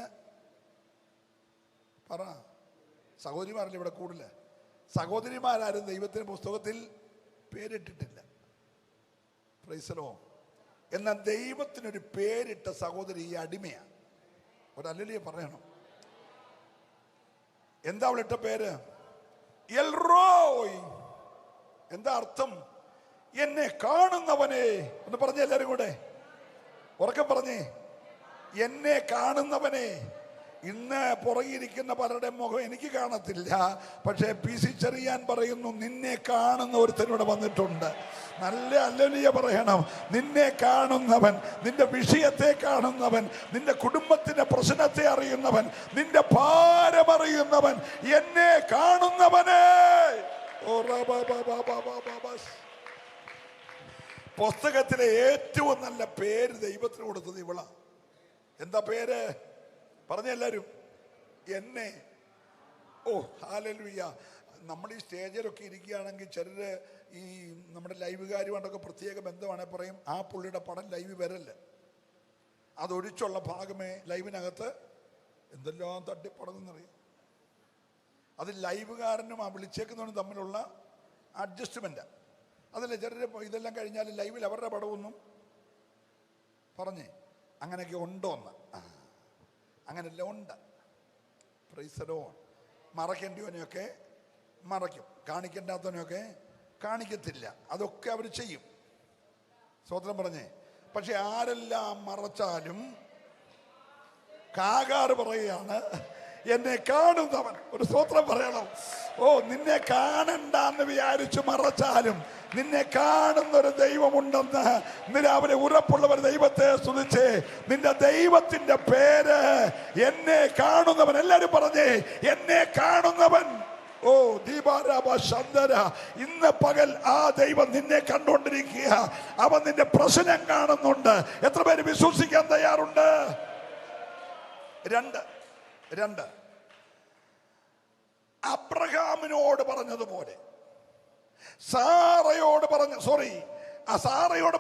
പറ, സഹോദരിമാരല്ലേ ഇവിടെ കൂടുതൽ? സഹോദരിമാരാരും ദൈവത്തിന് പുസ്തകത്തിൽ പേരിട്ടിട്ടില്ല. Price the Lord. എന്നാൽ ദൈവത്തിനൊരു പേരിട്ട സഹോദരി ഈ അടിമയാണ്. ഒരല്ലേ പറയണം. എന്താ അവളിട്ട പേര്? എൽറോയ്. എന്താ അർത്ഥം? എന്നെ കാണുന്നവനെ. ഒന്ന് പറഞ്ഞേ എല്ലാരും കൂടെ, ഉറക്കം പറഞ്ഞേ, എന്നെ കാണുന്നവനെ. ഇന്ന് പുറകിരിക്കുന്ന പലരുടെ മുഖം എനിക്ക് കാണത്തില്ല, പക്ഷേ PC ചെറിയാൻ പറയുന്നു, നിന്നെ കാണുന്ന ഒരുത്തനോട് വന്നിട്ടുണ്ട്. നല്ല ഹല്ലേലൂയ പറയണം. നിന്നെ കാണുന്നവൻ, നിന്റെ വിഷയത്തെ കാണുന്നവൻ, നിന്റെ കുടുംബത്തിന്റെ പ്രശ്നത്തെ അറിയുന്നവൻ, നിന്റെ ഭാരം അറിയുന്നവൻ, എന്നെ കാണുന്നവനെ. പുസ്തകത്തിലെ ഏറ്റവും നല്ല പേര് ദൈവത്തിന് കൊടുത്തത് ഇവളാ. എന്താ പേര്? പറഞ്ഞ എല്ലാരും, എന്നെ. ഓ ഹല്ലേലൂയ. നമ്മൾ ഈ സ്റ്റേജിലൊക്കെ ഇരിക്കുകയാണെങ്കിൽ ചിലര് ഈ നമ്മുടെ ലൈവുകാരുമായിട്ടൊക്കെ പ്രത്യേക ബന്ധമാണെ പറയും, ആ പുള്ളിയുടെ പടം ലൈവ് വരല്ല, അതൊഴിച്ചുള്ള ഭാഗമേ ലൈവിനകത്ത് എന്തെല്ലാം തട്ടിപ്പടങ്ങുന്നറിയും. അത് ലൈവുകാരനും ആ വിളിച്ചേക്കുന്നവനും തമ്മിലുള്ള അഡ്ജസ്റ്റ്മെന്റ്. അതല്ലേ ചിലര് ഇതെല്ലാം കഴിഞ്ഞാൽ ലൈവിൽ അവരുടെ പടമൊന്നും പറഞ്ഞേ അങ്ങനെയൊക്കെ ഉണ്ടോന്ന്. അങ്ങനെല്ലാം ഉണ്ട്. Praise the lord. മറക്കേണ്ടവനെയൊക്കെ മറയ്ക്കും, കാണിക്കേണ്ടാത്തവനെയൊക്കെ കാണിക്കത്തില്ല. അതൊക്കെ അവർ ചെയ്യും. സ്വതന്ത്രം പറഞ്ഞേ. പക്ഷെ ആരെല്ലാം മറച്ചാലും കാകാർ പറയുകയാണ്, എന്നെ കാണുന്നവൻ. ഒരു സ്തോത്രം പറയണം. ഓ, നിന്നെ കാണണ്ടെന്ന് വിചാരിച്ചു മറച്ചാലും നിന്നെ കാണുന്നൊരു ദൈവമുണ്ടെന്ന് ഇന്ന് രാവിലെ ഉറപ്പുള്ളവർ ദൈവത്തെ സ്തുതിച്ചേ. നിന്റെ ദൈവത്തിന്റെ പേര് എന്നെ കാണുന്നവൻ. എല്ലാരും പറഞ്ഞേ, എന്നെ കാണുന്നവൻ. ഓ ദീപാരാബ ശന്തര, ഇന്ന് പകൽ ആ ദൈവം നിന്നെ കണ്ടുകൊണ്ടിരിക്കുക. അവൻ നിന്റെ പ്രശ്നം കാണുന്നുണ്ട്. എത്ര പേര് വിശ്വസിക്കാൻ തയ്യാറുണ്ട്? രണ്ട് അബ്രഹാമിനോട് പറഞ്ഞതുപോലെ, സാറയോട്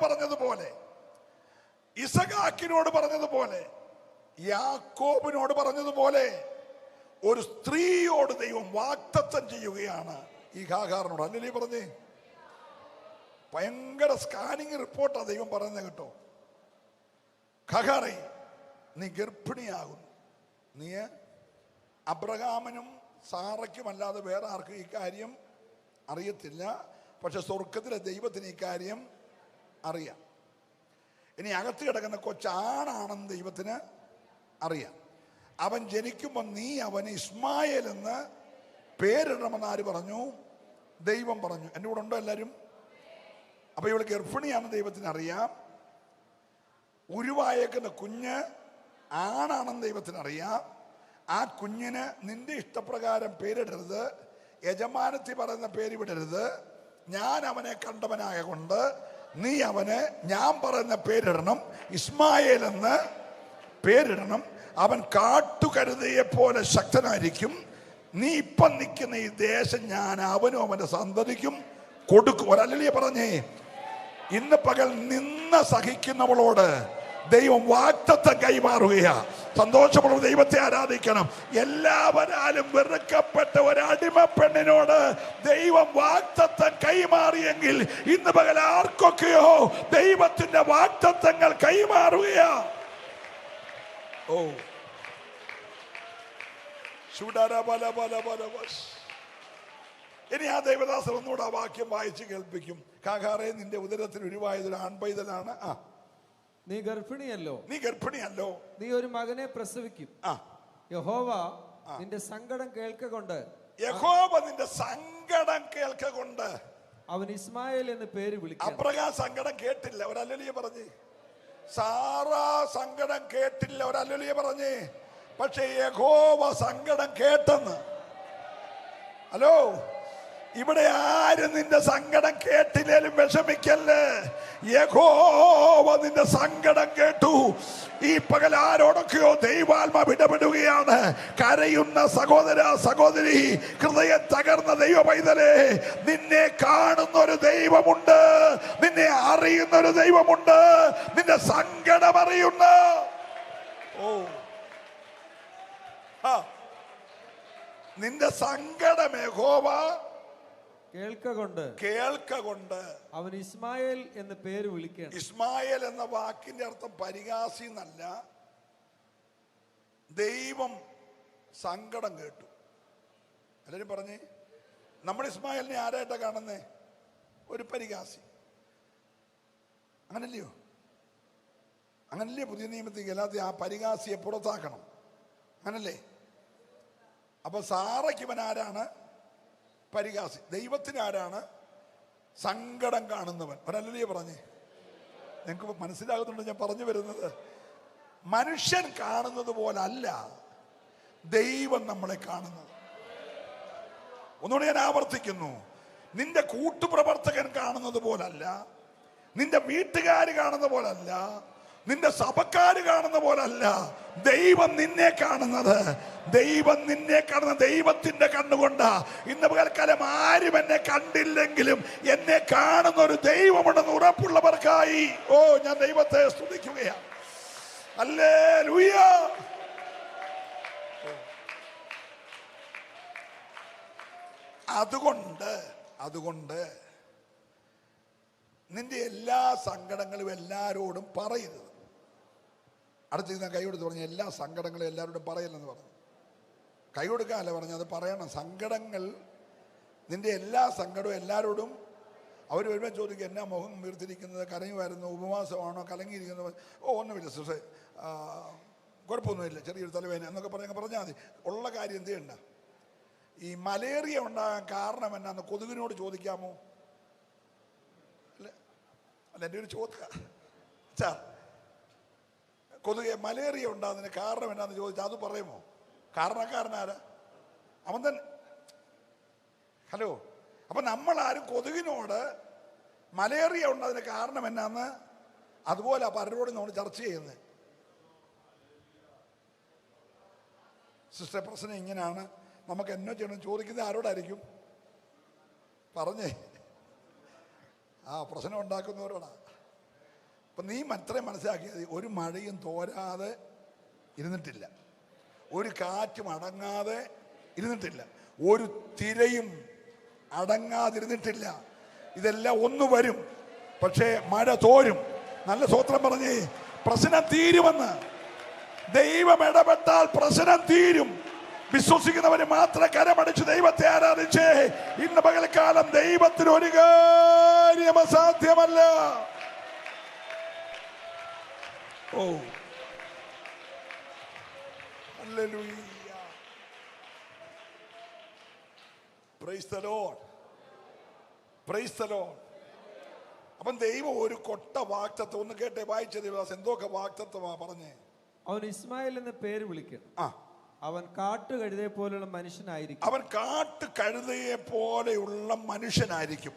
പറഞ്ഞതുപോലെ, ഇസഹാക്കിനോട് പറഞ്ഞതുപോലെ, യാക്കോബിനോട് പറഞ്ഞതുപോലെ ഒരു സ്ത്രീയോട് ദൈവം വാഗ്ദത്തം ചെയ്യുകയാണ് ഈ ഹാഗാറിനോട്. അല്ലേ പറഞ്ഞേ? ഭയങ്കര സ്കാനിങ് റിപ്പോർട്ടാണ് ദൈവം പറയുന്നത് കേട്ടോ. ഹാഗാറേ, നീ ഗർഭിണിയാകുന്നു. നീ അബ്രഹാമിനും സാറയ്ക്കുമല്ലാതെ വേറെ ആർക്കും ഈ കാര്യം അറിയത്തില്ല, പക്ഷെ സ്വർഗത്തിലെ ദൈവത്തിന് ഈ കാര്യം അറിയാം. ഇനി അകത്ത് കിടക്കുന്ന കൊച്ചാണാണെന്ന് ദൈവത്തിന് അറിയാം. അവൻ ജനിക്കുമ്പോൾ നീ അവന് ഇസ്മായേൽ എന്ന് പേരിടണമെന്ന് ആര് പറഞ്ഞു? ദൈവം പറഞ്ഞു. എൻ്റെ കൂടെ ഉണ്ടോ എല്ലാവരും? അപ്പൊ ഇവള് ഗർഭിണിയാണെന്ന് ദൈവത്തിന് അറിയാം. ഉരുവായേക്കുന്ന കുഞ്ഞ് ആണാണെന്ന് ദൈവത്തിന് അറിയാം. ആ കുഞ്ഞിന് നിന്റെ ഇഷ്ടപ്രകാരം പേരിടരുത്, യജമാനത്തി പറയുന്ന പേര് വിടരുത്. ഞാൻ അവനെ കണ്ടവനായ കൊണ്ട് നീ അവന് ഞാൻ പറയുന്ന പേരിടണം, ഇസ്മായേൽ എന്ന് പേരിടണം. അവൻ കാട്ടുകഴുതയെ പോലെ ശക്തനായിരിക്കും. നീ ഇപ്പം നിൽക്കുന്ന ഈ ദേശം ഞാൻ അവനും അവന്റെ സന്തതിക്കും കൊടുക്കും. ഒരല്ലേ പറഞ്ഞേ, ഇന്ന് പകൽ നിന്ന് സഹിക്കുന്നവളോട് ദൈവം വാഗ്ദത്തം കൈമാറുകയാ. സന്തോഷമുള്ള ദൈവത്തെ ആരാധിക്കണം. എല്ലാവരാലും വെറുക്കപ്പെട്ട ഒരടിമ പെണ്ണിനോട് ദൈവം വാഗ്ദത്തം കൈമാറിയെങ്കിൽ ഇന്ന് പകൽ ആർക്കൊക്കെയോ ദൈവത്തിന്റെ വാഗ്ദത്തങ്ങൾ കൈമാറുകയാ. ഓ ഇനി ആ ദൈവദാസൻ ഒന്നുകൂടെ ആ വാക്യം വായിച്ച് കേൾപ്പിക്കും. കാകാറെ, നിന്റെ ഉദരത്തിൽ ഉരുവായതൊരു ആൺപൈതലാണ്. നീ ഗർഭിണിയല്ലോ, നീ ഒരു മകനെ പ്രസവിക്കും. യഹോവ നിന്റെ സങ്കടം കേൾക്കൊണ്ട് അവൻ ഇസ്മായേൽ എന്ന് പേര് വിളിക്കും. അബ്രഹാം സങ്കടം കേട്ടില്ല, ഒരല്ലേ പറഞ്ഞേ. സാറാ സങ്കടം കേട്ടില്ല, ഒരല്ലേ പറഞ്ഞേ. പക്ഷെ യഹോവ സങ്കടം കേട്ടെന്ന്. ഹലോ, ഇവിടെ ആരും നിന്റെ സങ്കടം കേട്ടില്ലേലും വിഷമിക്കല്ലേ. യഹോവ നിന്റെ സങ്കടം കേട്ടു. ഈ പകൽ ആരോടൊക്കെയോ ദൈവാത്മാവ് ഇടപെടുകയാണ്. കരയുന്ന സഹോദര സഹോദരി, ഹൃദയം തകർന്ന ദൈവ പൈതലേ, നിന്നെ കാണുന്ന ഒരു ദൈവമുണ്ട്, നിന്നെ അറിയുന്ന ഒരു ദൈവമുണ്ട്, നിന്റെ സങ്കടം അറിയുന്ന. നിന്റെ സങ്കടം യഹോവ കേൾക്കൊണ്ട് അവൻ ഇസ്മായേൽ എന്ന് പേര് വിളിക്കണം. ഇസ്മായേൽ എന്ന വാക്കിന്റെ അർത്ഥം പരിഹാസി എന്നല്ല. ദൈവം സങ്കടം കേട്ടു. എല്ലാവരും പറഞ്ഞേ, നമ്മൾ ഇസ്മായേലിനെ ആരായിട്ടാ കാണുന്നേ? ഒരു പരിഹാസി. അങ്ങനല്ലയോ? അങ്ങനല്ലേ പുതിയ നിയമത്തിൽ എല്ലാத்தைയും ആ പരിഹാസിയെ പുറത്താക്കണം. അങ്ങനല്ലേ? അപ്പൊ സാറയ്ക്ക് ഇവൻ ആരാണ്? പരിഹാസി. ദൈവത്തിന് ആരാണ്? സങ്കടം കാണുന്നവൻ. ഒരല്ലേ പറഞ്ഞേ? നിങ്ങൾക്ക് മനസ്സിലാകുന്നുണ്ട് ഞാൻ പറഞ്ഞു വരുന്നത്? മനുഷ്യൻ കാണുന്നത് പോലല്ല ദൈവം നമ്മളെ കാണുന്നത്. ഒന്നുകൂടെ ഞാൻ ആവർത്തിക്കുന്നു, നിന്റെ കൂട്ടുപ്രവർത്തകൻ കാണുന്നത് പോലല്ല, നിന്റെ വീട്ടുകാർ കാണുന്ന പോലല്ല, നിന്റെ സഭക്കാര് കാണുന്ന പോലല്ല ദൈവം നിന്നെ കാണുന്നത്. ദൈവം നിന്നെ കാണുന്ന ദൈവത്തിന്റെ കണ്ണുകൊണ്ടാ. ഇന്ന് പകൽക്കാലം ആരും എന്നെ കണ്ടില്ലെങ്കിലും എന്നെ കാണുന്ന ഒരു ദൈവമുണ്ടെന്ന് ഉറപ്പുള്ളവർക്കായി ഞാൻ ദൈവത്തെ സ്തുതിക്കുകയാണ്. ഹല്ലേലൂയ. അതുകൊണ്ട് നിന്റെ എല്ലാ സങ്കടങ്ങളും എല്ലാരോടും പറയരുത്. അടുത്ത് ഞാൻ കൈ കൊടുത്ത് പറഞ്ഞു, എല്ലാ സങ്കടങ്ങളും എല്ലാവരോടും പറയില്ലെന്ന് പറഞ്ഞു. കൈ കൊടുക്കാനല്ല പറഞ്ഞു, അത് പറയണം. സങ്കടങ്ങൾ, നിന്റെ എല്ലാ സങ്കടവും എല്ലാവരോടും. അവർ വരുമ്പോൾ ചോദിക്കും, എന്നാ മുഖം വീർത്തിരിക്കുന്നത്, കരയുമായിരുന്നു, ഉപവാസമാണോ, കലങ്ങിയിരിക്കുന്നത്? ഒന്നുമില്ല സിസ്റ്ററെ, കുഴപ്പമൊന്നുമില്ല, ചെറിയൊരു തലവേദന എന്നൊക്കെ പറഞ്ഞാൽ മതി. ഉള്ള കാര്യം എന്ത് ചെയ്യണ്ട. ഈ മലേറിയ ഉണ്ടാകാൻ കാരണം എന്നാന്ന് കൊതുകിനോട് ചോദിക്കാമോ? അല്ല, എൻ്റെ ഒരു ചോദ്യം, കൊതുകെ മലേറിയ ഉണ്ടാകുന്നതിന് കാരണം എന്നാന്ന് ചോദിച്ചാൽ അത് പറയുമോ? കാരണക്കാരനാരാ? അവൻ തന്നെ. ഹലോ, അപ്പൊ നമ്മളാരും കൊതുകിനോട് മലേറിയ ഉണ്ടാകുന്നതിന് കാരണം എന്നാന്ന് അതുപോലെ പലരോടും നമ്മൾ ചർച്ച ചെയ്യുന്നത്. സിസ്റ്റർ, പ്രശ്നം ഇങ്ങനെയാണ്, നമുക്ക് എന്നോ ചെയ്യണം ചോദിക്കുന്നത് ആരോടായിരിക്കും? പറഞ്ഞേ, പ്രശ്നം ഉണ്ടാക്കുന്നവരോടാ. അപ്പം നീ അത്രയും മനസ്സിലാക്കിയത്, ഒരു മഴയും തോരാതെ ഇരുന്നിട്ടില്ല, ഒരു കാറ്റും അടങ്ങാതെ ഇരുന്നിട്ടില്ല, ഒരു തിരയും അടങ്ങാതിരുന്നിട്ടില്ല. ഇതെല്ലാം ഒന്ന് വരും, പക്ഷേ മഴ തോരും. നല്ല സ്തോത്രം പറഞ്ഞേ. പ്രശ്നം തീരുമെന്ന്. ദൈവം ഇടപെട്ടാൽ പ്രശ്നം തീരും. വിശ്വസിക്കുന്നവര് മാത്രം കരമടിച്ച് ദൈവത്തെ ആരാധിച്ചേ. ഇന്ന് പകൽക്കാലം ദൈവത്തിന് ഒരു കാര്യം അസാധ്യമല്ല. Hallelujah. Praise the lord. Praise the lord. അപ്പം ദൈവം ഒരു കൊട്ട വാഗ്ദത്തം ഒന്ന് കേട്ടെ, വായിച്ച ദേവദാസ് എന്തൊക്കെ വാഗ്ദത്തമാ പറഞ്ഞേ. അവൻ ഇസ്മായേൽ എന്ന് പേര് വിളിക്കണം. അവൻ കാട്ടുകഴുതയെ പോലെയുള്ള മനുഷ്യനായിരിക്കും. അവൻ കാട്ടുകഴുതയെ പോലെയുള്ള മനുഷ്യനായിരിക്കും.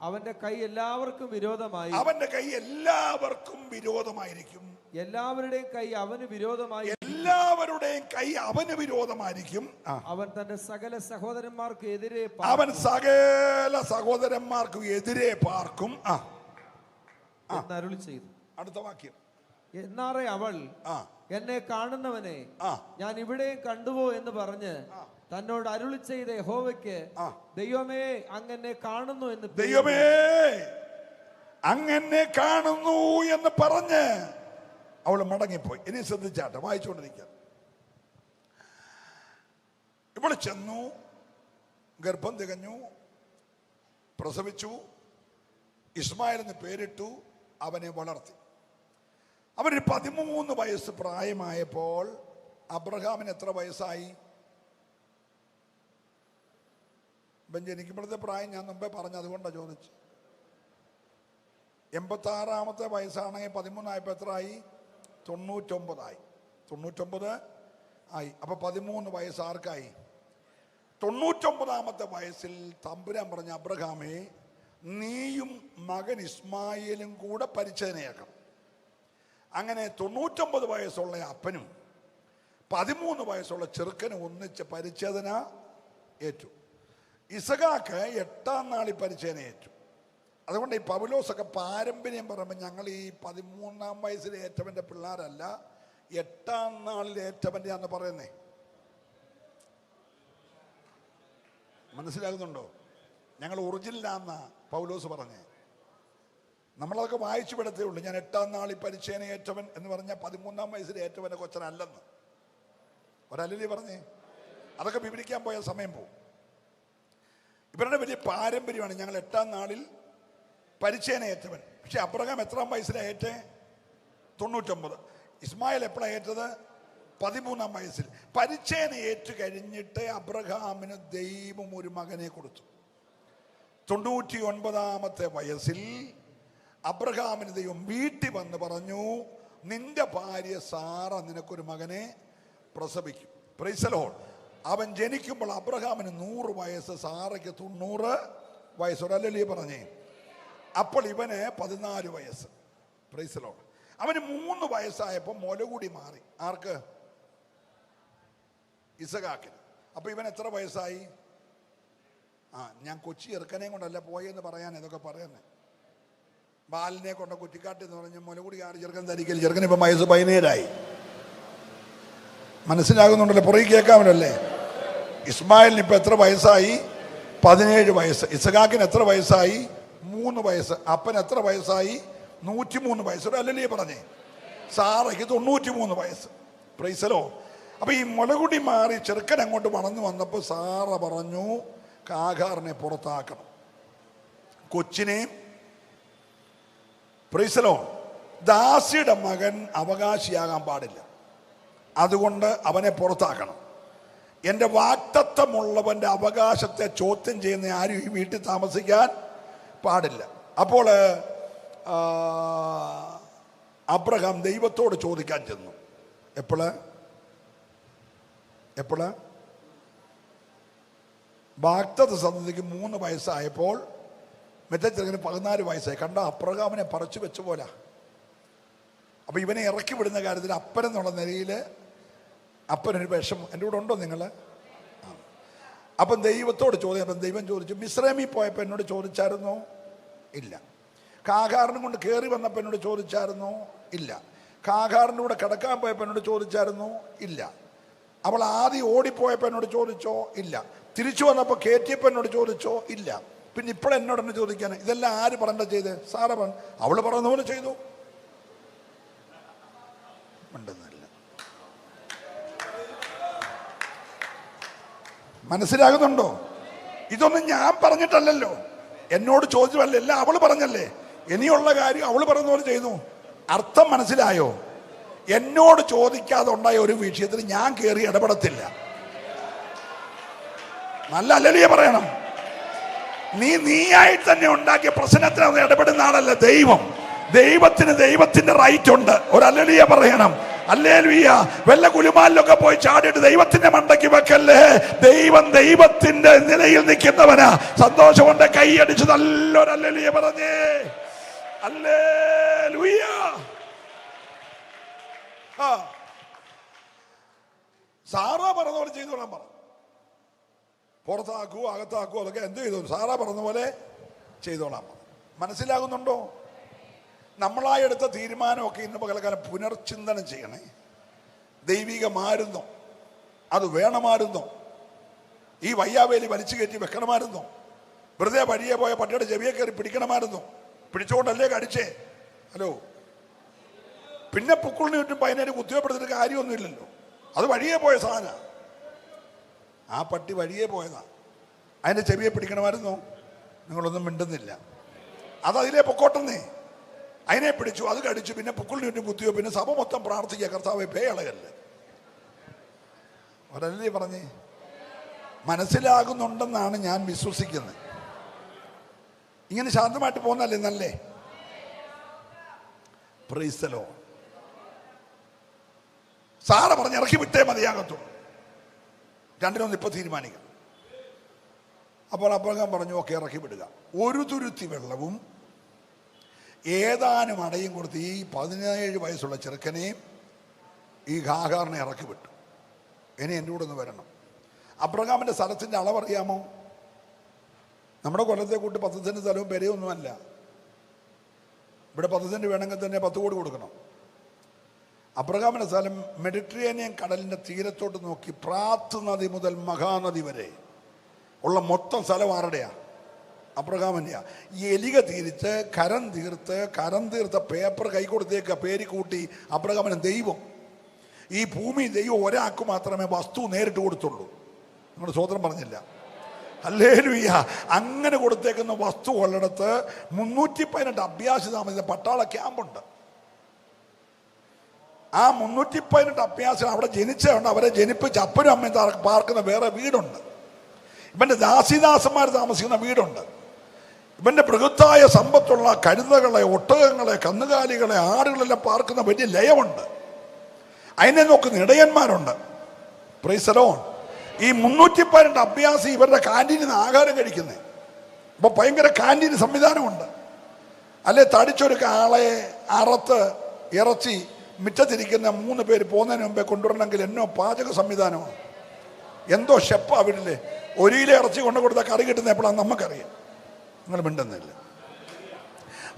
അവന്റെ കൈ എല്ലാവർക്കും വിരോധമായി. അവന്റെ കൈ എല്ലാവർക്കും വിരോധമായിരിക്കും. എല്ലാവരുടെയും കൈ അവന് വിരോധമായി. എല്ലാവരുടെയും കൈ അവന് വിരോധമായിരിക്കും. അവൻ തന്റെ സകല സഹോദരന്മാർക്കും എതിരെ അവൻ സകല സഹോദരന്മാർക്കും എതിരെ പാർക്കും അരുളി ചെയ്തു. അടുത്ത വാക്യം. എന്നാറേ അവൾ എന്നെ കാണുന്നവനെ ഞാൻ ഇവിടെയും കണ്ടുപോ എന്ന് പറഞ്ഞ് തന്നോട് അരുളി ചെയ്ത യഹോവയ്ക്ക് ദൈവമേ അങ്ങനെ കാണുന്നു എന്ന്, ദൈവമേ അങ്ങനെ കാണുന്നു എന്ന് പറഞ്ഞ് അവള് മടങ്ങിപ്പോയി. ഇനി ശ്രദ്ധിച്ചാട്ടെ, വായിച്ചുകൊണ്ടിരിക്കുക. ഇവള് ചെന്നു, ഗർഭം തികഞ്ഞു, പ്രസവിച്ചു, ഇസ്മായിൽ എന്ന് പേരിട്ടു, അവനെ വളർത്തി. അവനൊരു 13 വയസ്സ് പ്രായമായപ്പോൾ അബ്രഹാമിന് എത്ര വയസ്സായി? ജനിക്കുമ്പോഴത്തെ പ്രായം ഞാൻ മുമ്പേ പറഞ്ഞു, അതുകൊണ്ടാണ് ചോദിച്ചു. 86-ാമത്തെ വയസ്സാണെങ്കിൽ 13 ആയപ്പോൾ എത്രയായി? 99 ആയി. 99 ആയി. അപ്പൊ 13 വയസ്സ് ആർക്കായി? 99-ാമത്തെ വയസ്സിൽ തമ്പുരാൻ പറഞ്ഞ, അബ്രഹാമേ, നീയും മകൻ ഇസ്മായേലും കൂടെ പരിച്ഛേദനയാക്കണം. അങ്ങനെ 99 വയസ്സുള്ള അപ്പനും 13 വയസ്സുള്ള ചെറുക്കനും ഒന്നിച്ച് പരിച്ഛേദന ഏറ്റു. ഇസഹാക്ക് 8-ാം നാളിൽ പരിച്ഛേദന ഏറ്റു. അതുകൊണ്ട് ഈ പൗലോസൊക്കെ പാരമ്പര്യം പറയുമ്പോൾ ഞങ്ങൾ ഈ 13-ാം വയസ്സിൽ ഏറ്റവൻ്റെ പിള്ളേരല്ല, 8-ാം നാളിൽ ഏറ്റവൻ്റെ ആന്ന് പറയുന്നേ. മനസ്സിലാകുന്നുണ്ടോ? ഞങ്ങൾ ഒറിജിനലാന്ന പൗലോസ് പറഞ്ഞേ. നമ്മളതൊക്കെ വായിച്ചു വിടത്തേ ഉള്ളൂ. ഞാൻ 8-ാം നാളിൽ പരിച്ഛേദന ഏറ്റവൻ എന്ന് പറഞ്ഞാൽ 13-ാം വയസ്സിൽ ഏറ്റവൻ്റെ കൊച്ചനല്ലെന്ന് ഒരല്ലേ പറഞ്ഞേ. അതൊക്കെ വിവരിക്കാൻ പോയാൽ സമയം പോകും. ഇവരുടെ വലിയ പാരമ്പര്യമാണ് ഞങ്ങൾ 8-ാം നാളിൽ പരിച്ഛേദന ഏറ്റവൻ. പക്ഷെ അബ്രഹാം എത്രാം വയസ്സിലാണ് ഏറ്റേ? 99. ഇസ്മായിൽ എപ്പോഴാണ് ഏറ്റത്? 13-ാം വയസ്സിൽ. പരിച്ഛേദന ഏറ്റു കഴിഞ്ഞിട്ട് അബ്രഹാമിന് ദൈവം ഒരു മകനെ കൊടുത്തു. 99-ാമത്തെ വയസ്സിൽ അബ്രഹാമിന് ദൈവം വീട്ടിൽ വന്ന് പറഞ്ഞു, നിന്റെ ഭാര്യ സാറ നിനക്കൊരു മകനെ പ്രസവിക്കും. Praise the lord. അവൻ ജനിക്കുമ്പോൾ അബ്രഹാമിന് 100 വയസ്സ്, സാറയ്ക്ക് 90 വയസ്സ്. ഒരല്ലേ പറഞ്ഞേ. അപ്പോൾ ഇവന് 14 വയസ്സ്. Price the Lord. അവന് 3 വയസ്സായപ്പോൾ മുലകൂടി മാറി. ആർക്ക്? ഇസഹാക്കിന്. അപ്പൊ ഇവൻ എത്ര വയസ്സായി? ഞാൻ കൊച്ചി ചെറുക്കനെ കൊണ്ടല്ല പോയെന്ന് പറയാൻ ഇതൊക്കെ പറയുന്നത്. ബാലിനെ കൊണ്ട് കുറ്റിക്കാട്ട് എന്ന് പറഞ്ഞ് മുലകൂടി 6 ചെറുക്കൻ ധരിക്കൽ. ചെറുക്കൻ ഇപ്പം വയസ്സ് 17ആയി. മനസ്സിലാകുന്നുണ്ടല്ലോ? പുറകെ കേൾക്കാമല്ലേ? ഇസ്മായിലിന് ഇപ്പം എത്ര വയസ്സായി? 17 വയസ്സ്. ഇസഹാക്കിന് എത്ര വയസ്സായി? 3 വയസ്സ്. അപ്പൻ എത്ര വയസ്സായി? 103 വയസ്സ്. അല്ലല്ലേ പറഞ്ഞേ. സാറയ്ക്ക് 93 വയസ്സ്. Price the Lord. അപ്പൊ ഈ മുലകുടി മാറി ചെറുക്കൻ അങ്ങോട്ട് വളർന്നു വന്നപ്പോൾ സാറ പറഞ്ഞു, ആഗാറിനെ പുറത്താക്കണം, കൊച്ചിനെയും. Praise the lord. ദാസിയുടെ മകൻ അവകാശിയാകാൻ പാടില്ല, അതുകൊണ്ട് അവനെ പുറത്താക്കണം. എൻ്റെ വാഗ്ദത്തമുള്ളവൻ്റെ അവകാശത്തെ ചോദ്യം ചെയ്യുന്ന ആരും ഈ വീട്ടിൽ താമസിക്കാൻ പാടില്ല. അപ്പോൾ അബ്രഹാം ദൈവത്തോട് ചോദിക്കാൻ ചെന്നു. എപ്പോഴ് വാഗ്ദത്ത സന്തതിക്ക് 3 വയസ്സായപ്പോൾ മറ്റേ ചെറുക്കന് 14 വയസ്സായി. കണ്ട, അബ്രഹാമിനെ പറിച്ചു വെച്ച പോലെ. അപ്പൊ ഇവനെ ഇറക്കി വിടുന്ന കാര്യത്തിൽ അപ്പനെന്നുള്ള നിലയിൽ അപ്പനൊരു വിഷമം. എൻ്റെ കൂടെ ഉണ്ടോ നിങ്ങൾ? അപ്പം ദൈവത്തോട് ചോദിച്ചപ്പം ദൈവം ചോദിച്ചു, മിസ്രൈമിൽ പോയപ്പോൾ എന്നോട് ചോദിച്ചായിരുന്നോ? ഇല്ല. കാകാറിനും കൊണ്ട് കയറി വന്നപ്പോൾ എന്നോട് ചോദിച്ചായിരുന്നോ? ഇല്ല. കാകാറിൻ്റെ കൂടെ കിടക്കാൻ പോയപ്പോൾ എന്നോട് ചോദിച്ചായിരുന്നോ? ഇല്ല. അവൾ ആദ്യം ഓടിപ്പോയപ്പോൾ എന്നോട് ചോദിച്ചോ? ഇല്ല. തിരിച്ചു വന്നപ്പോൾ കയറ്റിയപ്പോൾ എന്നോട് ചോദിച്ചോ? ഇല്ല. പിന്നെ ഇപ്പോഴെന്നോട് എന്നെ ചോദിക്കാൻ? ഇതെല്ലാം ആര് പറഞ്ഞ ചെയ്ത്? സാറ പറഞ്ഞു. അവള് പറയുന്ന പോലെ ചെയ്തു. ഉണ്ടെന്നല്ല. മനസ്സിലാകുന്നുണ്ടോ? ഇതൊന്നും ഞാൻ പറഞ്ഞിട്ടല്ലല്ലോ, എന്നോട് ചോദിച്ചല്ല, എല്ലാം അവള് പറഞ്ഞല്ലേ. ഇനിയുള്ള കാര്യം അവള് പറയുന്ന പോലെ ചെയ്തു. അർത്ഥം മനസ്സിലായോ? എന്നോട് ചോദിക്കാതെ ഉണ്ടായ ഒരു വിഷയത്തിൽ ഞാൻ കയറി ഇടപെടത്തില്ല. നല്ല അല്ലല്ലേ പറയണം. നീയായിട്ട് തന്നെ ഉണ്ടാക്കിയ പ്രശ്നത്തിന് ഇടപെടുന്ന ആളല്ല ദൈവം. ദൈവത്തിന് ദൈവത്തിന്റെ റൈറ്റ് ഉണ്ട്. ഒരു അല്ലലിയ പറയണം. ഹല്ലേലൂയ. വല്ല കുലുമാലിലൊക്കെ പോയി ചാടിയിട്ട് ദൈവത്തിന്റെ മണ്ടയ്ക്ക് വെക്കല്ലേ. ദൈവം ദൈവത്തിന്റെ നിലയിൽ നിൽക്കുന്നവനാ. സന്തോഷം കൊണ്ട് കൈയടിച്ച് നല്ലൊരു ഹല്ലേലൂയ പറഞ്ഞേ. ഹല്ലേലൂയ. സാറാ പറഞ്ഞ പോലെ ചെയ്തോളാൻ പറഞ്ഞു. പുറത്താക്കൂ അകത്താക്കൂ അതൊക്കെ എന്ത് ചെയ്തു? സാറാ പറഞ്ഞ പോലെ ചെയ്തോളാം. മനസ്സിലാകുന്നുണ്ടോ? നമ്മളായി എടുത്ത തീരുമാനമൊക്കെ ഇന്ന് പകൽക്കാലം പുനർചിന്തനം ചെയ്യണേ. ദൈവികമായിരുന്നോ? അത് വേണമായിരുന്നോ? ഈ വയ്യാവേലി വലിച്ചു കയറ്റി വെക്കണമായിരുന്നോ? വെറുതെ വഴിയെ പോയ പട്ടിയുടെ ചെവിയെ കയറി പിടിക്കണമായിരുന്നോ? പിടിച്ചുകൊണ്ടല്ലേ കടിച്ചേ? ഹലോ. പിന്നെ പുക്കിളിന് ചുറ്റും പതിനേര് കുത്തിവപ്പെടുത്തിട്ട് കാര്യമൊന്നുമില്ലല്ലോ. അത് വഴിയെ പോയ സാധന. ആ പട്ടി വഴിയെ പോയതാ. അതിൻ്റെ ചെവിയെ പിടിക്കണമായിരുന്നോ? നിങ്ങളൊന്നും മിണ്ടുന്നില്ല. അതതിലേ പൊക്കോട്ടെന്നേ. അതിനെ പിടിച്ചു, അത് കടിച്ചു, പിന്നെ പുക്കിളിന് ചുറ്റും കുത്തിയോ. പിന്നെ സഭ മൊത്തം പ്രാർത്ഥിക്കുക, കർത്താവേ പേയളകല്ലേ. ഒരല്ലേ പറഞ്ഞേ. മനസ്സിലാകുന്നുണ്ടെന്നാണ് ഞാൻ വിശ്വസിക്കുന്നത്. ഇങ്ങനെ ശാന്തമായിട്ട് പോകുന്നല്ലേ നല്ലേ? Price the Lord. സാറ പറഞ്ഞ് ഇറക്കി വിട്ടേ മതിയാകത്തുള്ളൂ. രണ്ടിനൊന്നും ഇപ്പൊ തീരുമാനിക്കാം. അപ്പോൾ അബ്രഹാം പറഞ്ഞു, ഓക്കെ, ഇറക്കി വിടുക. ഒരു തുരുത്തി വെള്ളവും ഏതാനും അടയും കൊടുത്ത് ഈ 17 വയസ്സുള്ള ചെറുക്കനെയും ഈ ഹാഗാറിനെ ഇറക്കി വിട്ടു. ഇനി എൻ്റെ കൂടെ ഒന്ന് വരണം. അബ്രഹാമിൻ്റെ സ്ഥലത്തിൻ്റെ അളവറിയാമോ? നമ്മുടെ കൊല്ലത്തെ കൂട്ട് 10 സെൻറ്റ് സ്ഥലവും പെരയൊന്നുമല്ല. ഇവിടെ 10 സെൻറ്റ് വേണമെങ്കിൽ തന്നെ 10 കോടി കൊടുക്കണം. അബ്രഹാമിൻ്റെ സ്ഥലം മെഡിറ്ററേനിയൻ കടലിൻ്റെ തീരത്തോട്ട് നോക്കി പ്രാത്ത് നദി മുതൽ മഹാനദി വരെ ഉള്ള മൊത്തം സ്ഥലം ആരുടെയാ? അബ്രഹാമിൻ്റെയാ. ഈ എലിക തിരിച്ച് കരം തീർത്ത പേപ്പർ കൈ കൊടുത്തേക്ക് പേര് കൂട്ടി അബ്രഹാമിന് ദൈവം. ഈ ഭൂമി ദൈവം ഒരാൾക്ക് മാത്രമേ വസ്തു നേരിട്ട് കൊടുത്തുള്ളൂ. നിങ്ങൾ സ്വതന്ത്രം പറഞ്ഞില്ല. ഹല്ലേലൂയ. അങ്ങനെ കൊടുത്തേക്കുന്ന വസ്തു ഉള്ളിടത്ത് 318 അഭ്യാസി താമസിച്ച പട്ടാള ക്യാമ്പുണ്ട്. ആ 318 അഭ്യാസികൾ അവിടെ ജനിച്ചുകൊണ്ട് അവരെ ജനിപ്പിച്ച് അപ്പനും അമ്മയും പാർക്കുന്ന വേറെ വീടുണ്ട്. ഇവന്റെ ദാസിദാസന്മാർ താമസിക്കുന്ന വീടുണ്ട്. ഇവന്റെ ബൃഹത്തായ സമ്പത്തുള്ള കഴുതകളെ, ഒട്ടകങ്ങളെ, കന്നുകാലികളെ, ആടുകളെല്ലാം പാർക്കുന്ന വലിയ ലയമുണ്ട്. അതിനെ നോക്കുന്ന ഇടയന്മാരുണ്ട്. Price the Lord. ഈ 318 അഭ്യാസി ഇവരുടെ കാന്റീനിൽ നിന്ന് ആഹാരം കഴിക്കുന്നത്. അപ്പൊ ഭയങ്കര കാന്റീൻ സംവിധാനമുണ്ട്. അല്ലെ തടിച്ചൊരു ആളെ അറുത്ത് ഇറച്ചി മിറ്റത്തിരിക്കുന്ന 3 പേര് പോകുന്നതിന് മുമ്പേ കൊണ്ടുവരണമെങ്കിൽ എന്നോ പാചക സംവിധാനമാണ്. എന്തോ ഷെപ്പാ വീട്ടില്. 1 കിലോ ഇറച്ചി കൊണ്ടു കൊടുത്താൽ കറി കിട്ടുന്ന എപ്പോഴാണ് നമുക്കറിയാം. നിങ്ങൾ മിണ്ടുന്നില്ല.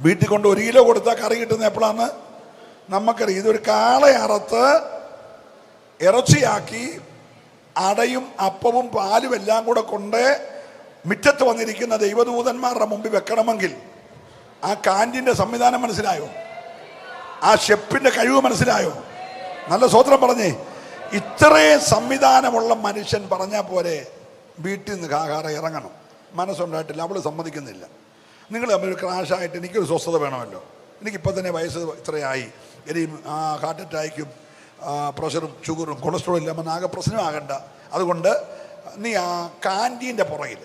വീട്ടിൽ കൊണ്ട് 1 കിലോ കൊടുത്താൽ കറി കിട്ടുന്ന എപ്പോഴാണ് നമുക്കറിയാം. ഇതൊരു കാളെ അറുത്ത് ഇറച്ചിയാക്കി അടയും അപ്പവും പാലും എല്ലാം കൂടെ കൊണ്ട് മിറ്റത്ത് വന്നിരിക്കുന്ന ദൈവദൂതന്മാരുടെ മുമ്പിൽ വെക്കണമെങ്കിൽ ആ കാന്റീൻ്റെ സംവിധാനം മനസ്സിലായോ? ആ ഷെപ്പിന്റെ കഴിവ് മനസ്സിലായോ? നല്ല സ്വതന്ത്രം പറഞ്ഞേ. ഇത്രയും സംവിധാനമുള്ള മനുഷ്യൻ പറഞ്ഞാൽ പോരെ വീട്ടിൽ നിന്ന് കാകാറ ഇറങ്ങണം. മനസ്സുണ്ടായിട്ടില്ല, അവൾ സമ്മതിക്കുന്നില്ല. നിങ്ങൾ തമ്മിൽ ക്രാഷായിട്ട് എനിക്കൊരു സ്വസ്ഥത വേണമല്ലോ. എനിക്കിപ്പോൾ തന്നെ വയസ്സ് ഇത്രയായി, ഇനിയും ഹാർട്ട് അറ്റാക്കും പ്രഷറും ഷുഗറും കൊളസ്ട്രോളും ഇല്ലാமல் ആകെ പ്രശ്നമാകണ്ട. അതുകൊണ്ട് നീ ആ കാന്റീൻ്റെ പുറകിൽ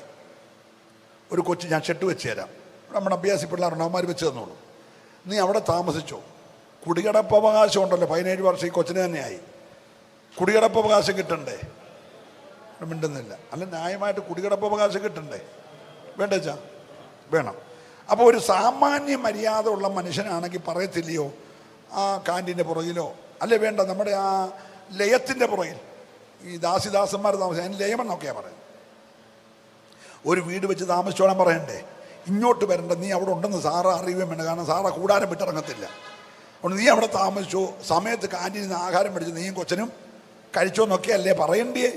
ഒരു കൊച്ചു ഞാൻ ഷെട്ട് വെച്ച് തരാം. നമ്മുടെ അഭ്യാസി പിള്ളേരുണ്ട്, അവന്മാർ വെച്ച് തന്നോളൂ. നീ അവിടെ താമസിച്ചോ. കുടികിടപ്പവകാശം ഉണ്ടല്ലോ, 17 വർഷം ഈ കൊച്ചിന് തന്നെയായി. കുടികിടപ്പവകാശം കിട്ടണ്ടേ? മിണ്ടുന്നില്ല. അല്ല, ന്യായമായിട്ട് കുടികിടപ്പവകാശം കിട്ടണ്ടേ? വേണ്ടച്ചാ വേണം. അപ്പോൾ ഒരു സാമാന്യ മര്യാദ ഉള്ള മനുഷ്യനാണെങ്കിൽ പറയത്തില്ലയോ ആ കാന്റീൻ്റെ പുറകിലോ, അല്ലേ വേണ്ട നമ്മുടെ ആ ലയത്തിൻ്റെ പുറകിൽ ഈ ദാസിദാസന്മാർ താമസിക്കും. അതിന് ലയമെന്നൊക്കെയാണ് പറയുന്നത്. ഒരു വീട് വെച്ച് താമസിച്ചോളാൻ പറയണ്ടേ? ഇങ്ങോട്ട് വരണ്ട, നീ അവിടെ ഉണ്ടെന്ന് സാറ അറിയുകയും വേണ്ട. കാരണം സാറ കൂടാരം വിട്ടിറങ്ങത്തില്ല. അതുകൊണ്ട് നീ അവിടെ താമസിച്ചോ, സമയത്ത് കാന്റീനിൽ നിന്ന് ആഹാരം മേടിച്ച് നീയും കൊച്ചനും കഴിച്ചോന്നൊക്കെ അല്ലേ പറയണ്ടേ?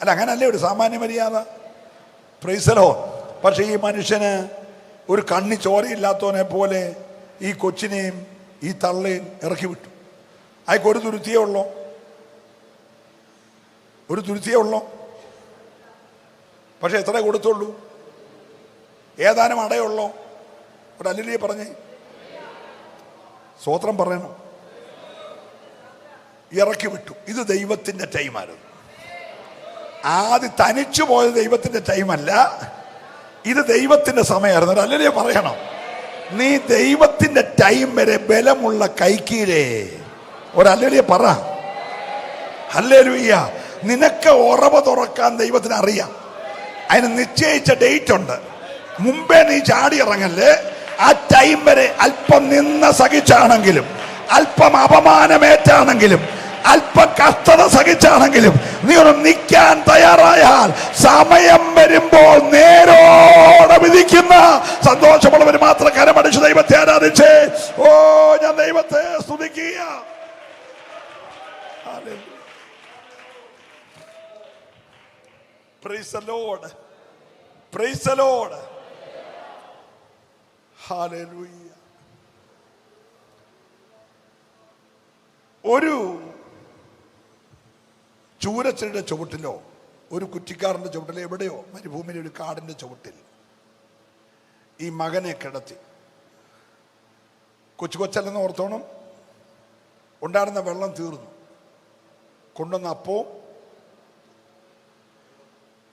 അല്ല, അങ്ങനല്ലേ ഒരു സാമാന്യ മര്യാദ. Price the lord. പക്ഷേ ഈ മനുഷ്യന് ഒരു കണ്ണി ചോരയില്ലാത്തവനെ പോലെ ഈ കൊച്ചിനെയും ഈ തള്ളയും ഇറക്കി വിട്ടു. അയക്ക് ഒരു തുരുത്തിയേ ഉള്ളോ? ഒരു തുരുത്തിയേ ഉള്ളോ? പക്ഷെ എത്ര കൊടുത്തുള്ളൂ? ഏതാനും അടയുള്ളോ? ഒരു അല്ലിയെ പറഞ്ഞേ, സ്വോത്രം പറയണം. ഇറക്കി വിട്ടു. ഇത് ദൈവത്തിൻ്റെ ടൈമായിരുന്നു. ആദ്യം തനിച്ചു പോയത് ദൈവത്തിൻ്റെ ടൈമല്ല, ഇത് ദൈവത്തിൻ്റെ സമയമായിരുന്നു. ഒരു അല്ലിയെ പറയണം. നീ ദൈവത്തിൻ്റെ ടൈം വരെ ബലമുള്ള കൈക്കീഴേ. ഒരു അല്ലിയെ പറ. ഹല്ലേലൂയ. നിനക്ക് ഉറവ തുറക്കാൻ ദൈവത്തിന് അറിയാം. അതിന് നിശ്ചയിച്ച ഡേറ്റ് ഉണ്ട്. മുമ്പേ നീ ചാടി ഇറങ്ങല്ലേ. ആ ടൈം വരെ അല്പം നിന്ന് സഹിച്ചാണെങ്കിലും, അല്പം അപമാനമേറ്റാണെങ്കിലും, അല്പം കഷ്ടത സഹിച്ചാണെങ്കിലും നീ ഒന്ന് നിൽക്കാൻ തയ്യാറായാൽ സമയം വരുമ്പോൾ നേരോടെ വിധിക്കുന്ന സന്തോഷമുള്ളവർ മാത്രം കരമടിച്ച് ദൈവത്തെ ആരാധിച്ചേ. ഓ, ഞാൻ ദൈവത്തെ സ്തുതിക്കുക. Praise the Lord. Praise the Lord. Hallelujah. ഒരു ചൂരച്ചെടിയുടെ ചുവട്ടിലോ ഒരു കുറ്റിക്കാറിൻ്റെ ചുവട്ടിലോ എവിടെയോ മരുഭൂമിയിലെ ഒരു കാടിൻ്റെ ചുവട്ടിൽ ഈ മകനെ കിടത്തി. കൊച്ചല്ലെന്ന് ഓർത്തോണം. ഉണ്ടായിരുന്ന വെള്ളം തീർന്നു. കൊണ്ടുവന്ന അപ്പവും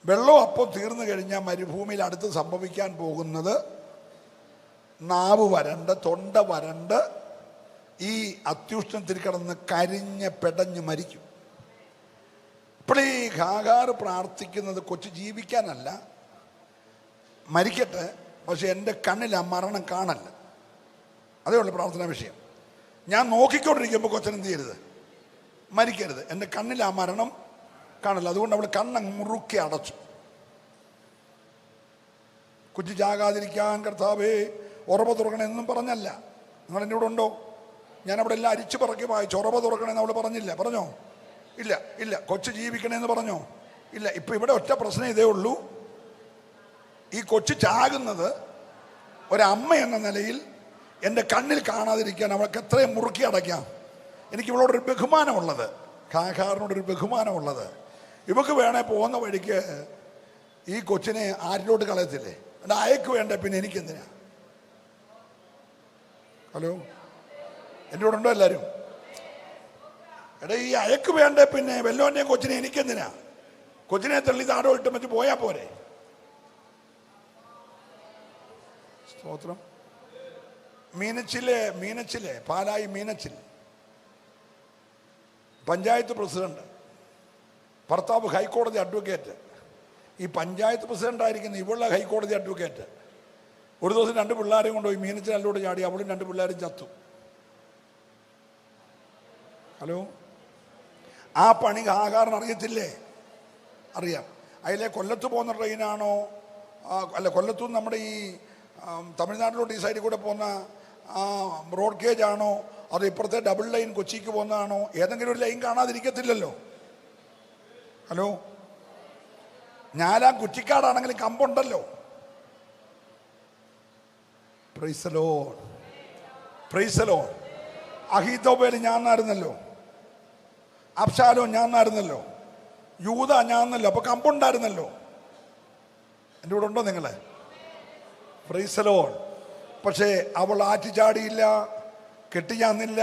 വെള്ളവും അപ്പം തീർന്നു കഴിഞ്ഞാൽ മരുഭൂമിയിൽ അടുത്ത് സംഭവിക്കാൻ പോകുന്നത് നാവ് വരണ്ട്, തൊണ്ട വരണ്ട്, ഈ അത്യുഷ്ണത്തിൽ കിടന്ന് കരിഞ്ഞ് പെടഞ്ഞ് മരിക്കും. ഇപ്പോൾ ഈ ഹാഗാർ പ്രാർത്ഥിക്കുന്നത് കൊച്ചു ജീവിക്കാനല്ല, മരിക്കട്ടെ, പക്ഷെ എൻ്റെ കണ്ണിൽ ആ മരണം കാണല്ല. അതേ ഉള്ളൂ പ്രാർത്ഥനാ വിഷയം. ഞാൻ നോക്കിക്കൊണ്ടിരിക്കുമ്പോൾ കൊച്ചനെന്ത് ചെയ്യരുത്, മരിക്കരുത്, എൻ്റെ കണ്ണിൽ ആ മരണം കാണല്ല. അതുകൊണ്ട് അവൾ കണ്ണങ്ങ് മുറുക്കി അടച്ചു. കുഞ്ഞു ചാകാതിരിക്കാൻ കർത്താവേ ഉറവ തുറക്കണമെന്നും പറഞ്ഞല്ല. നിങ്ങൾ എൻ്റെ കൂടെ ഉണ്ടോ? ഞാൻ അവിടെ എല്ലാം അരിച്ചു പറക്കി വായിച്ചു. ഉറവ തുറക്കണമെന്ന് അവൾ പറഞ്ഞില്ല. പറഞ്ഞോ? ഇല്ല ഇല്ല. കൊച്ചു ജീവിക്കണമെന്ന് പറഞ്ഞോ? ഇല്ല. ഇപ്പം ഇവിടെ ഒറ്റ പ്രശ്നം ഇതേ ഉള്ളൂ. ഈ കൊച്ചു ചാകുന്നത് ഒരമ്മ എന്ന നിലയിൽ എൻ്റെ കണ്ണിൽ കാണാതിരിക്കാൻ അവൾക്ക് എത്രയും മുറുക്കി അടയ്ക്കാം. എനിക്ക് ഇവളോടൊരു ബഹുമാനമുള്ളത്, ഹാഗാറിനോടൊരു ബഹുമാനമുള്ളത്. ഇവക്ക് വേണേ പോകുന്ന വഴിക്ക് ഈ കൊച്ചിനെ ആരിലോട്ട് കളയത്തില്ലേ? എൻ്റെ അയക്ക് വേണ്ട, പിന്നെ എനിക്കെന്തിനാ? ഹലോ, എൻ്റെ കൂടെ ഉണ്ടോ എല്ലാവരും? എടാ, ഈ അയക്ക് വേണ്ട, പിന്നെ വല്ലോൻ്റെയും കൊച്ചിനെ എനിക്കെന്തിനാ? കൊച്ചിനെ തള്ളി താടോ ഇട്ട് വെച്ച് പോയാൽ പോരെ? സ്തോത്രം. മീനച്ചിലെ പാലായി മീനച്ചിൽ പഞ്ചായത്ത് പ്രസിഡന്റ്, ഭർത്താവ് ഹൈക്കോടതി അഡ്വക്കേറ്റ്. ഈ പഞ്ചായത്ത് പ്രസിഡന്റ് ആയിരിക്കുന്ന ഇവളുടെ ഹൈക്കോടതി അഡ്വക്കേറ്റ് ഒരു ദിവസം 2 പിള്ളേരെയും കൊണ്ടുപോയി മീനച്ചിലോട്ട് ചാടി. അവളും 2 പിള്ളേരും ചത്തു. ഹലോ, ആ പണി ഹാഗാറിന് അറിയത്തില്ലേ? അറിയാം. അതിലെ കൊല്ലത്ത് പോകുന്ന ട്രെയിനാണോ, അല്ല കൊല്ലത്തുനിന്ന് നമ്മുടെ ഈ തമിഴ്നാട്ടിലോട്ട് ഈ സൈഡിൽ കൂടെ പോകുന്ന റോഡ് ഗേജ് ആണോ, അത് ഇപ്പുറത്തെ ഡബിൾ ലൈൻ കൊച്ചിക്ക് പോകുന്നതാണോ? ഏതെങ്കിലും ഒരു ലൈൻ കാണാതിരിക്കത്തില്ലല്ലോ. ഹലോ, ഞാനാ കുറ്റിക്കാടാണെങ്കിലും കമ്പുണ്ടല്ലോ. Praise the lord, praise the lord. അഹീതോബേൽ ഞാനായിരുന്നല്ലോ, അബ്ശാലോ ഞാനായിരുന്നല്ലോ, യൂദ ഞാനല്ലോ. അപ്പൊ കമ്പുണ്ടായിരുന്നല്ലോ. എൻ്റെ കൂടെ ഉണ്ടോ നിങ്ങളെ? Praise the lord. പക്ഷേ അവൾ ആറ്റിച്ചാടിയില്ല, കെട്ടിയാന്നില്ല,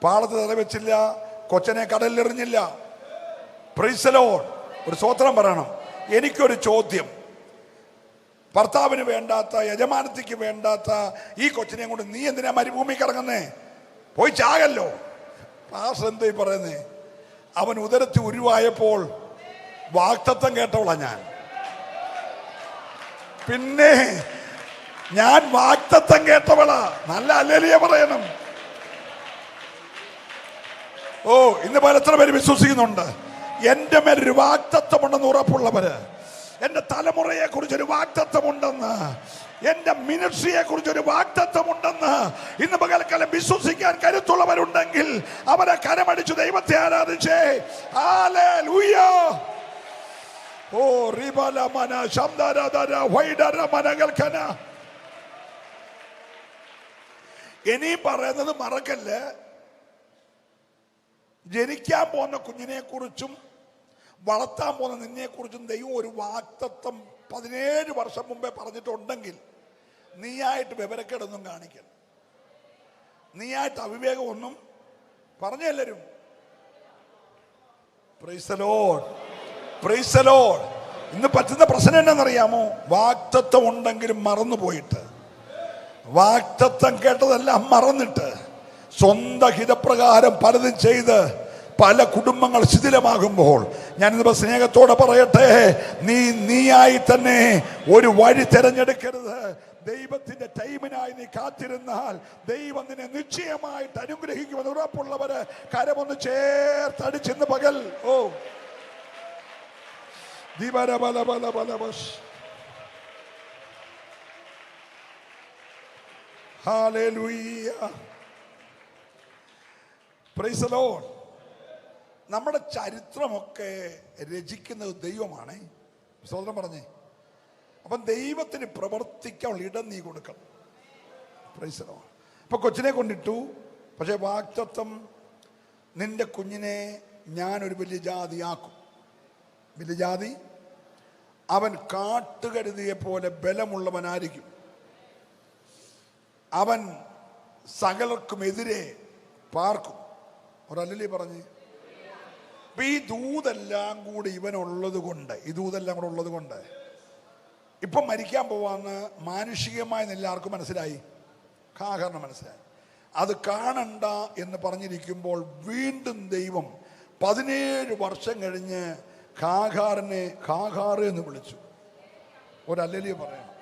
പാളത്ത് തലവെച്ചില്ല, കൊച്ചനെ കടലിലെറിഞ്ഞില്ല. Praise the lord. ഒരു സ്തോത്രം പറയണം. എനിക്കൊരു ചോദ്യം. ഭർത്താവിന് വേണ്ടാത്ത, യജമാനത്തിക്ക് വേണ്ടാത്ത ഈ കൊച്ചിനെ കൊണ്ട് നീ എന്തിനാ മരുഭൂമിക്ക് ഇറങ്ങുന്നേ? പോയി ചാകല്ലോ. പാസ്റ്റർ എന്താ പറയുന്നേ? അവൻ ഉദരത്തിൽ ഉരുവായപ്പോൾ വാഗ്ദത്തം കേട്ടവളാ ഞാൻ. പിന്നെ ഞാൻ വാഗ്ദത്തം കേട്ടവളാ. നല്ല ഹല്ലേലൂയ പറയണം. ഓ, ഇന്ന് പോലെ എത്ര പേര് വിശ്വസിക്കുന്നുണ്ട് എൻ്റെ മേലൊരു വാഗ്ദത്തമുണ്ടെന്ന് ഉറപ്പുള്ളവര്? എൻ്റെ തലമുറയെ കുറിച്ചൊരു വാഗ്ദത്തമുണ്ടെന്ന്, എൻ്റെ മിനിസ്ട്രിയെ കുറിച്ചൊരു വാഗ്ദത്തമുണ്ടെന്ന് ഇന്ന് പകൽക്കാലം വിശ്വസിക്കാൻ കരുത്തുള്ളവരുണ്ടെങ്കിൽ അവരെ കരമടിച്ചു ദൈവത്തെ ആരാധിച്ചേ. ഹല്ലേലൂയ. ഓ റിബലമന ശബ്ദരദര വൈഡരമനകൽക്കന. ഇനി പറയുന്നത് മറക്കല്ലേ, ജനിക്കാൻ പോകുന്ന കുഞ്ഞിനെ കുറിച്ചും വളർത്താൻ പോകുന്ന നിന്നെ കുറിച്ചും ദൈവം ഒരു വാഗ്ദത്തം 17 വർഷം മുമ്പേ പറഞ്ഞിട്ടുണ്ടെങ്കിൽ നീയായിട്ട് വിവരക്കേടൊന്നും കാണിക്കണം, നീയായിട്ട് അവിവേകമൊന്നും പറഞ്ഞ എല്ലാവരും. Price the lord, praise the Lord. ഇന്ന് പറ്റുന്ന പ്രശ്നം എന്നാണെന്നറിയാമോ? വാഗ്ദത്തം ഉണ്ടെങ്കിലും മറന്നുപോയിട്ട്, വാഗ്ദത്തം കേട്ടതെല്ലാം മറന്നിട്ട് സ്വന്തം ഹിതപ്രകാരം പലതും ചെയ്ത് പല കുടുംബങ്ങൾ ശിഥിലമാകുമ്പോൾ ഞാനിന്ന് സ്നേഹത്തോടെ പറയട്ടെ, നീയായി തന്നെ ഒരു വഴി തിരഞ്ഞെടുക്കരുത്. ദൈവത്തിന്റെ ടൈമിനായി നീ കാത്തിരുന്നാൽ ദൈവം നിന്നെ നിശ്ചയമായിട്ട് അനുഗ്രഹിക്കുമെന്ന് ഉറപ്പുള്ളവര് കരമൊന്ന് ചേർത്തടിച്ചിന്ന് പകൽ. ഓ ഹല്ലേലൂയ, പ്രൈസ് ദി ലോർഡ്. നമ്മുടെ ചരിത്രമൊക്കെ രചിക്കുന്നത് ദൈവമാണ്. സ്തോത്രം പറഞ്ഞേ. അപ്പം ദൈവത്തിന് പ്രവർത്തിക്കാൻ ഇടം നീ കൊടുക്കണം. Price the Lord. ഇപ്പൊ കൊച്ചിനെ കൊണ്ടിട്ടു, പക്ഷെ വാഗ്ദത്തം നിന്റെ കുഞ്ഞിനെ ഞാനൊരു വലിയ ജാതിയാക്കും. വലിയ ജാതി. അവൻ കാട്ടുകരുതിയെ പോലെ ബലമുള്ളവനായിരിക്കും. അവൻ സകലർക്കും എതിരെ പാർക്കും. ഒരല്ലേ പറഞ്ഞ്. അപ്പൊ ഈ ദൂതെല്ലാം കൂടി ഇവനുള്ളത് കൊണ്ട്, ഈ ദൂതെല്ലാം കൂടെ ഉള്ളത് കൊണ്ട് ഇപ്പം മരിക്കാൻ പോവാന്ന് മാനുഷികമായി എല്ലാവർക്കും മനസ്സിലായി, കാരണം മനസ്സിലായി. അത് കാണണ്ട എന്ന് പറഞ്ഞിരിക്കുമ്പോൾ വീണ്ടും ദൈവം 17 വർഷം കഴിഞ്ഞ് ഹാഗാറിനെ ഹാഗാർ എന്ന് വിളിച്ചു. ഒരല്ലേലിയ പറയണം.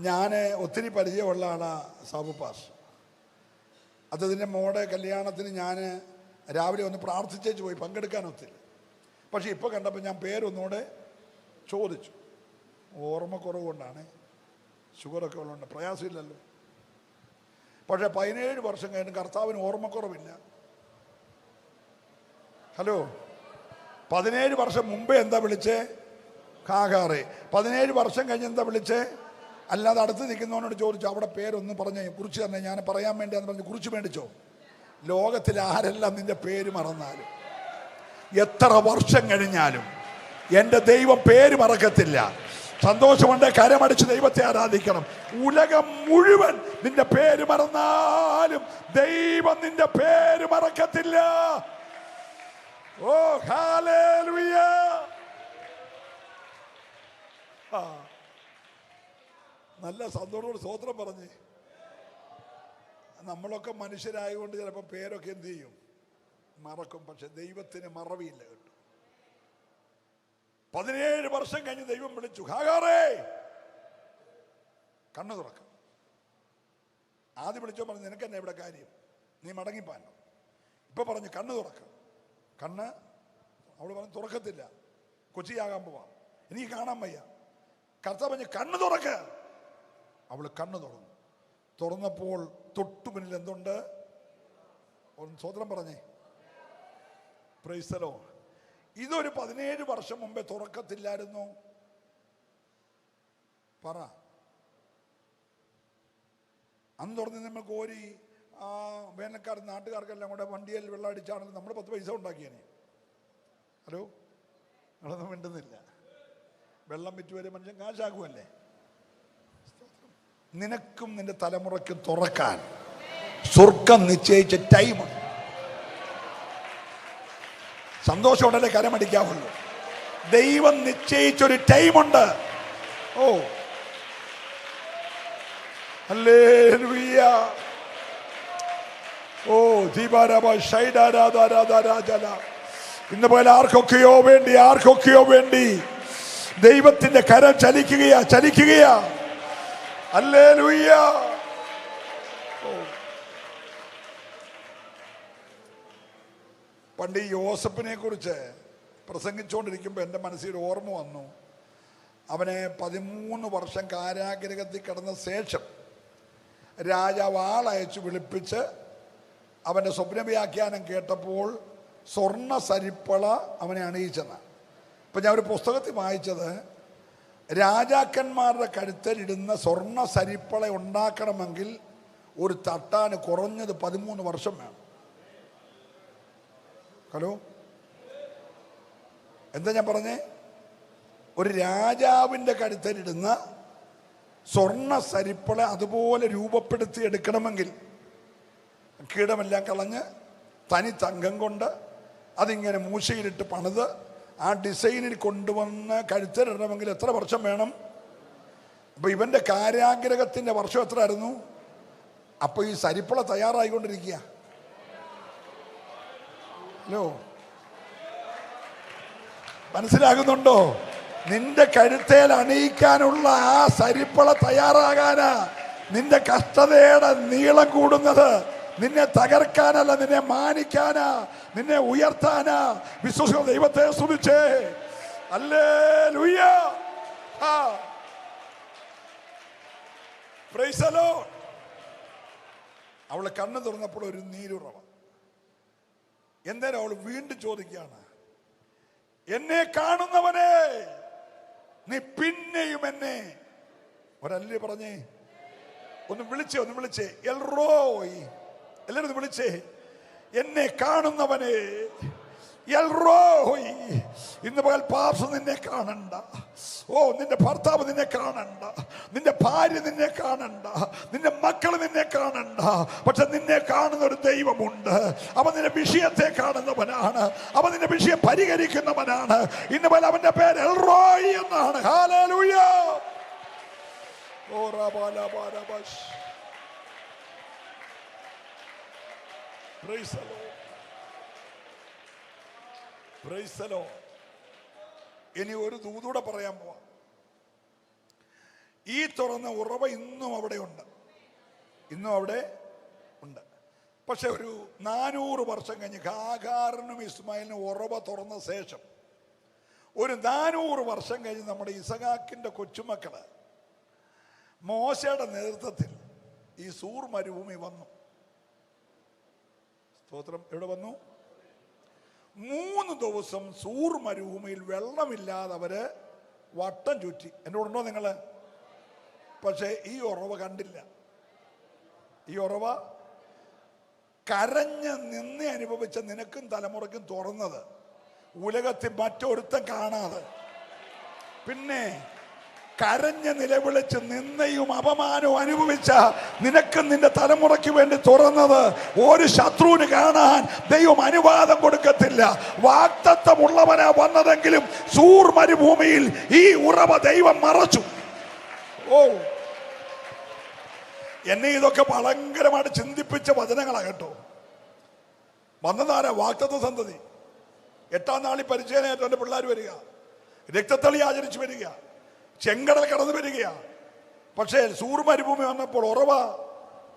ഞാൻ ഒത്തിരി പരിചയമുള്ള ആളാണ് സാബു പാസ്. അദ്ദേഹത്തിൻ്റെ മോടെ കല്യാണത്തിന് ഞാൻ രാവിലെ ഒന്ന് പ്രാർത്ഥിച്ചേച്ച് പോയി, പങ്കെടുക്കാൻ ഒത്തിരി. പക്ഷെ ഇപ്പോൾ കണ്ടപ്പോൾ ഞാൻ പേരൊന്നുകൂടെ ചോദിച്ചു. ഓർമ്മക്കുറവ് കൊണ്ടാണ്, ഷുഗറൊക്കെ ഉള്ളതുകൊണ്ട് പ്രയാസമില്ലല്ലോ. പക്ഷെ 17 വർഷം കഴിഞ്ഞ് കർത്താവിന് ഓർമ്മക്കുറവില്ല. ഹലോ, 17 വർഷം മുമ്പേ എന്താ വിളിച്ചേ? ഹാഗാറെ. 17 വർഷം കഴിഞ്ഞ് എന്താ വിളിച്ചേ? അല്ലാതെ അടുത്ത് നിൽക്കുന്നവനോട് ചോദിച്ചു, അവിടെ പേരൊന്ന് പറഞ്ഞേ, കുറിച്ച് തന്നെ ഞാൻ പറയാൻ വേണ്ടിയാന്ന് പറഞ്ഞ് കുറിച്ച് മേടിച്ചോ? ലോകത്തിൽ ആരെല്ലാം നിന്റെ പേര് മറന്നാലും, എത്ര വർഷം കഴിഞ്ഞാലും എൻ്റെ ദൈവം പേര് മറക്കത്തില്ല. സന്തോഷമുണ്ട്, കരമടിച്ച് ദൈവത്തെ ആരാധിക്കണം. ഉലകം മുഴുവൻ നിന്റെ പേര് മറന്നാലും ദൈവം നിന്റെ പേര് മറക്കത്തില്ല. ഓ ഹല്ലേലൂയ. നല്ല സന്തോഷത്തോട് സ്തോത്രം പറഞ്ഞ്. നമ്മളൊക്കെ മനുഷ്യരായതുകൊണ്ട് ചിലപ്പോൾ പേരൊക്കെ എന്ത് ചെയ്യും? മറക്കും. പക്ഷെ ദൈവത്തിന് മറവിയില്ല കേട്ടോ. 17 വർഷം കഴിഞ്ഞ് ദൈവം വിളിച്ചു, ഹാഗാറേ കണ്ണു തുറക്കാം. ആദ്യം വിളിച്ചോ പറഞ്ഞു, നിനക്കെന്നെ ഇവിടെ കാര്യം, നീ മടങ്ങിപ്പാനോ. ഇപ്പൊ പറഞ്ഞു കണ്ണ് തുറക്കാം. കണ്ണ് അവള് പറഞ്ഞു തുറക്കത്തില്ല, കൊച്ചിയാകാൻ പോവാം, എനിക്ക് കാണാൻ വയ്യ. കർത്താവ് പറഞ്ഞു കണ്ണ് തുറക്ക. അവള് കണ്ണ് തുറന്നു. തുറന്നപ്പോൾ തൊട്ടു മുന്നിൽ എന്തുണ്ട്? ഒന്ന് സ്വതന്ത്രം പറഞ്ഞേ, പ്രൈസ് ദി ലോർഡ്. ഇതൊരു 17 വർഷം മുമ്പേ തുറക്കത്തില്ലായിരുന്നു. പറ. അന്ന് തുറന്ന് നമ്മൾ കോരി ആ വേനൽക്കാർ നാട്ടുകാർക്കെല്ലാം കൂടെ വണ്ടിയിൽ വെള്ളം അടിച്ചാണെങ്കിൽ നമ്മൾ 10 പൈസ ഉണ്ടാക്കിയേനെ. ഹലോ, നിങ്ങളൊന്നും മിണ്ടുന്നില്ല. വെള്ളം വിറ്റ് വരെ മനുഷ്യൻ കാശാക്കുമല്ലേ. നിനക്കും നിന്റെ തലമുറയ്ക്കും തുറക്കാൻ സ്വർഗം നിശ്ചയിച്ച ടൈമുണ്ട്. സന്തോഷമുണ്ടല്ലേ കരമടിക്കാവുള്ളൂ. ദൈവം നിശ്ചയിച്ചൊരു ടൈമുണ്ട്. ഓ ഹല്ലേലൂയ. ഓ ദീപാരാബ ഷൈഡാരാധാരാധാരാജല. ഇന്ന് പോലെ ആർക്കൊക്കെയോ വേണ്ടി ദൈവത്തിന്റെ കരം ചലിക്കുകയാ. ഹല്ലേലൂയ. പണ്ട് ഈ യോസഫിനെ കുറിച്ച് പ്രസംഗിച്ചുകൊണ്ടിരിക്കുമ്പോൾ എൻ്റെ മനസ്സിൽ ഓർമ്മ വന്നു. അവനെ 13 വർഷം കാരാഗ്രഹത്തിൽ കിടന്ന ശേഷം രാജാവ് ആളയച്ചു വിളിപ്പിച്ച് അവൻ്റെ സ്വപ്നവ്യാഖ്യാനം കേട്ടപ്പോൾ സ്വർണ്ണ സരിപ്പള അവനെ അണിയിച്ചെന്ന്. ഇപ്പം ഞാൻ ഒരു പുസ്തകത്തിൽ വായിച്ചത്, രാജാക്കന്മാരുടെ കഴുത്തലിടുന്ന സ്വർണ്ണ സരിപ്പള ഉണ്ടാക്കണമെങ്കിൽ ഒരു തട്ടാന് കുറഞ്ഞത് 13 വർഷം വേണം. ഹലോ, എന്താ ഞാൻ പറഞ്ഞേ? ഒരു രാജാവിൻ്റെ കഴുത്തലിടുന്ന സ്വർണ്ണ സരിപ്പള അതുപോലെ രൂപപ്പെടുത്തി എടുക്കണമെങ്കിൽ കീടമെല്ലാം കളഞ്ഞ് തനി തങ്കം കൊണ്ട് അതിങ്ങനെ മൂശയിലിട്ട് പണിത് ആ ഡിസൈനിൽ കൊണ്ടുവന്ന് കഴുത്തലിടണമെങ്കിൽ എത്ര വർഷം വേണം? അപ്പൊ ഇവന്റെ കാരാഗ്രഹത്തിന്റെ വർഷം എത്ര ആയിരുന്നു? അപ്പൊ ഈ സരിപ്പള തയ്യാറായിക്കൊണ്ടിരിക്കുക. ഹലോ, മനസ്സിലാകുന്നുണ്ടോ? നിന്റെ കഴുത്തേൽ അണിയിക്കാനുള്ള ആ സരിപ്പള തയ്യാറാകാനാ നിന്റെ കഷ്ടതയുടെ നീളം കൂടുന്നത്. നിന്നെ തകർക്കാനല്ല, നിന്നെ മാനിക്കാനാ, നിന്നെ ഉയർത്താനാ. വിശ്വസിക്കുന്ന ദൈവത്തെ സ്തുതിച്ചേ. ഹല്ലേലൂയ. Praise the Lord. അവള് കണ്ണു തുറന്നപ്പോൾ ഒരു നീരുറവ. എന്തായാലും അവൾ വീണ്ടും ചോദിക്കുകയാണ്, എന്നെ കാണുന്നവനെ നീ പിന്നെയും എന്നെ ഒരല്ലേ പറഞ്ഞേ, ഒന്ന് വിളിച്ചേ എൽറോയ്. എല്ലാവരും ഒന്ന് വിളിച്ചേ, എന്നെ കാണുന്നവനെ എൽറോയ്. ഇന്ന് പകൽ പാർസ് നിന്നെ കാണണ്ട. ഓ, നിന്റെ ഭർത്താവ് നിന്നെ കാണണ്ട, നിന്റെ ഭാര്യ നിന്നെ കാണണ്ട, നിന്റെ മക്കൾ നിന്നെ കാണണ്ട. പക്ഷെ നിന്നെ കാണുന്ന ഒരു ദൈവമുണ്ട്. അവൻ നിന്റെ വിഷയത്തെ കാണുന്നവനാണ്. അവൻ നിന്റെ വിഷയം പരിഹരിക്കുന്നവനാണ്. ഇന്ന് പകൽ അവന്റെ പേര് എൽറോയ് എന്നാണ്. ഹല്ലേലൂയ. ഓ റബാലബാരബസ്. Praise the Lord. Praise the Lord. ഇനി ഒരു ദൂതൂടെ പറയാൻ പോവാം. ഈ തുറന്ന ഉറവ ഇന്നും അവിടെ ഉണ്ട്, ഇന്നും അവിടെ ഉണ്ട്. പക്ഷെ ഒരു 400 വർഷം കഴിഞ്ഞ് ഹാഗാറിനും ഇസ്മായിലിനും ഉറവ തുറന്ന ശേഷം ഒരു 400 വർഷം കഴിഞ്ഞ് നമ്മുടെ ഇസഹാക്കിന്റെ കൊച്ചുമക്കള് മോശയുടെ നേതൃത്വത്തിൽ ഈ സൂർ മരുഭൂമി വന്നു. സ്തോത്രം. എവിടെ വന്നു? 3 ദിവസം സൂർ മരുഭൂമിയിൽ വെള്ളമില്ലാതെ അവര് വട്ടം ചുറ്റി. എൻ്റെ ഉണ്ടോ നിങ്ങള്? പക്ഷെ ഈ ഉറവ കണ്ടില്ല. ഈ ഉറവ കരഞ്ഞ് നിന്ന് അനുഭവിച്ച നിനക്കും തലമുറയ്ക്കും തുറന്നത് ഉലകത്തിൽ മറ്റൊരുത്തം കാണാതെ, പിന്നെ കരഞ്ഞ് നിലവിളിച്ച് നിന്നയും അപമാനവും അനുഭവിച്ച നിനക്കും നിന്റെ തലമുറയ്ക്ക് വേണ്ടി തുറന്നത് ഒരു ശത്രുവിന് കാണാൻ ദൈവം അനുവാദം കൊടുക്കത്തില്ല. വാഗ്ദത്തമുള്ളവനാ വന്നതെങ്കിലും സൂർ മരുഭൂമിയിൽ ഈ ഉറവ ദൈവം മറച്ചു. ഓ, എന്നെ ഇതൊക്കെ ഭയങ്കരമായിട്ട് ചിന്തിപ്പിച്ച വചനങ്ങളാ കേട്ടോ. വന്നതാരാ? വാഗ്ദത്ത സന്തതി. 8-ാം നാളിൽ പരിചയനേറ്റ എൻ്റെ പിള്ളേർ വരിക, രക്തത്തളി ആചരിച്ചു വരിക, ചെങ്കടൽ കടന്നു വരിക. പക്ഷേ സൂർ മരുഭൂമി വന്നപ്പോൾ ഉറവ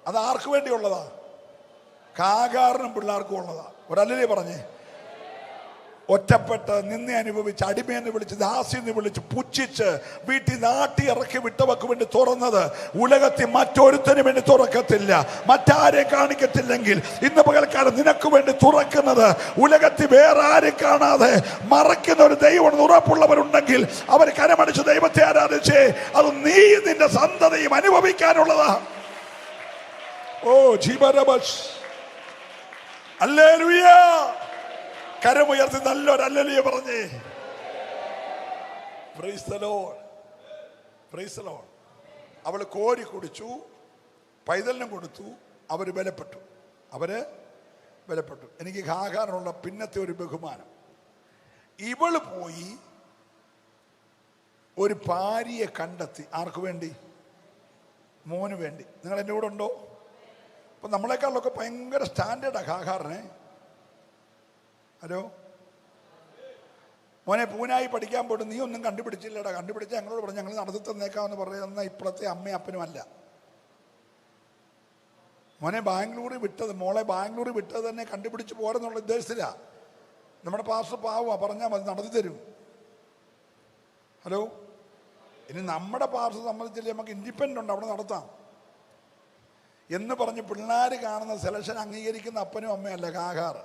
അത് ആർക്ക് വേണ്ടിയുള്ളതാ? ഹാഗാറിനും പിള്ളേർക്കും ഉള്ളതാ. ഒരല്ലേ പറഞ്ഞേ? ഒറ്റപ്പെട്ട് നിന്നെ അനുഭവിച്ച് അടിമയെന്ന് വിളിച്ച് ദാസിന്ന് വിളിച്ച് പുച്ഛിച്ച് വീട്ടിൽ നാട്ടി ഇറക്കി വിട്ടവർക്ക് വേണ്ടി തുറന്നത് ഉലകത്തിൽ മറ്റൊരുത്തനും വേണ്ടി തുറക്കത്തില്ല, മറ്റാരെയും കാണിക്കത്തില്ലെങ്കിൽ ഇന്ന് പകൽക്കാലം നിനക്ക് വേണ്ടി തുറക്കുന്നത് ഉലകത്തിൽ വേറെ ആരും കാണാതെ മറയ്ക്കുന്ന ഒരു ദൈവം ഉറപ്പുള്ളവരുണ്ടെങ്കിൽ അവർ കരമടിച്ച് ദൈവത്തെ ആരാധിച്ചേ അത് നീ നിന്റെ സന്തതിയും അനുഭവിക്കാനുള്ളതാ. ഓ ജീവരബസ്, ഹല്ലേലൂയ. കരമുയർത്തി നല്ലൊരു ഹല്ലേലൂയ പറഞ്ഞേ. Price the lord, praise the Lord. അവൾ കോരി കുടിച്ചു, പൈതലിനും കൊടുത്തു, അവര് ബലപ്പെട്ടു, അവര് ബലപ്പെട്ടു. എനിക്ക് ഹാഗാറിനുള്ള പിന്നത്തെ ഒരു ബഹുമാനം, ഇവള് പോയി ഒരു ഭാര്യയെ കണ്ടെത്തി. ആർക്ക് വേണ്ടി? മോന് വേണ്ടി. നിങ്ങൾ എൻ്റെ കൂടെ ഉണ്ടോ? അപ്പൊ നമ്മളെക്കാളൊക്കെ ഭയങ്കര സ്റ്റാൻഡേർഡാ ഹാഗാറിനെ. ഹലോ മോനെ, പൂനായി പഠിക്കാൻ പോയിട്ട് നീ ഒന്നും കണ്ടുപിടിച്ചില്ലടാ. കണ്ടുപിടിച്ച് ഞങ്ങളോട് പറഞ്ഞു ഞങ്ങൾ നടത്തി തന്നേക്കാമെന്ന് പറയുന്ന ഇപ്പോഴത്തെ അമ്മയും അപ്പനും അല്ല. മോനെ ബാംഗ്ലൂരിൽ വിട്ടത്, മോളെ ബാംഗ്ലൂരിൽ വിട്ടത് തന്നെ കണ്ടുപിടിച്ച് പോരെന്നുള്ള ഉദ്ദേശത്തിലാ. നമ്മുടെ പാസ്റ്റർ പാവുക, പറഞ്ഞാൽ മതി, നടത്തി തരും. ഹലോ, ഇനി നമ്മുടെ പാസ്റ്റർ സംബന്ധിച്ചില്ല, നമുക്ക് ഇൻഡിപെൻഡൻ്റ് ഉണ്ട്, അവിടെ നടത്താം എന്ന് പറഞ്ഞ് പിള്ളേർ കാണുന്ന സെലക്ഷൻ അംഗീകരിക്കുന്ന അപ്പനും അമ്മയല്ല ഹാഗാർ.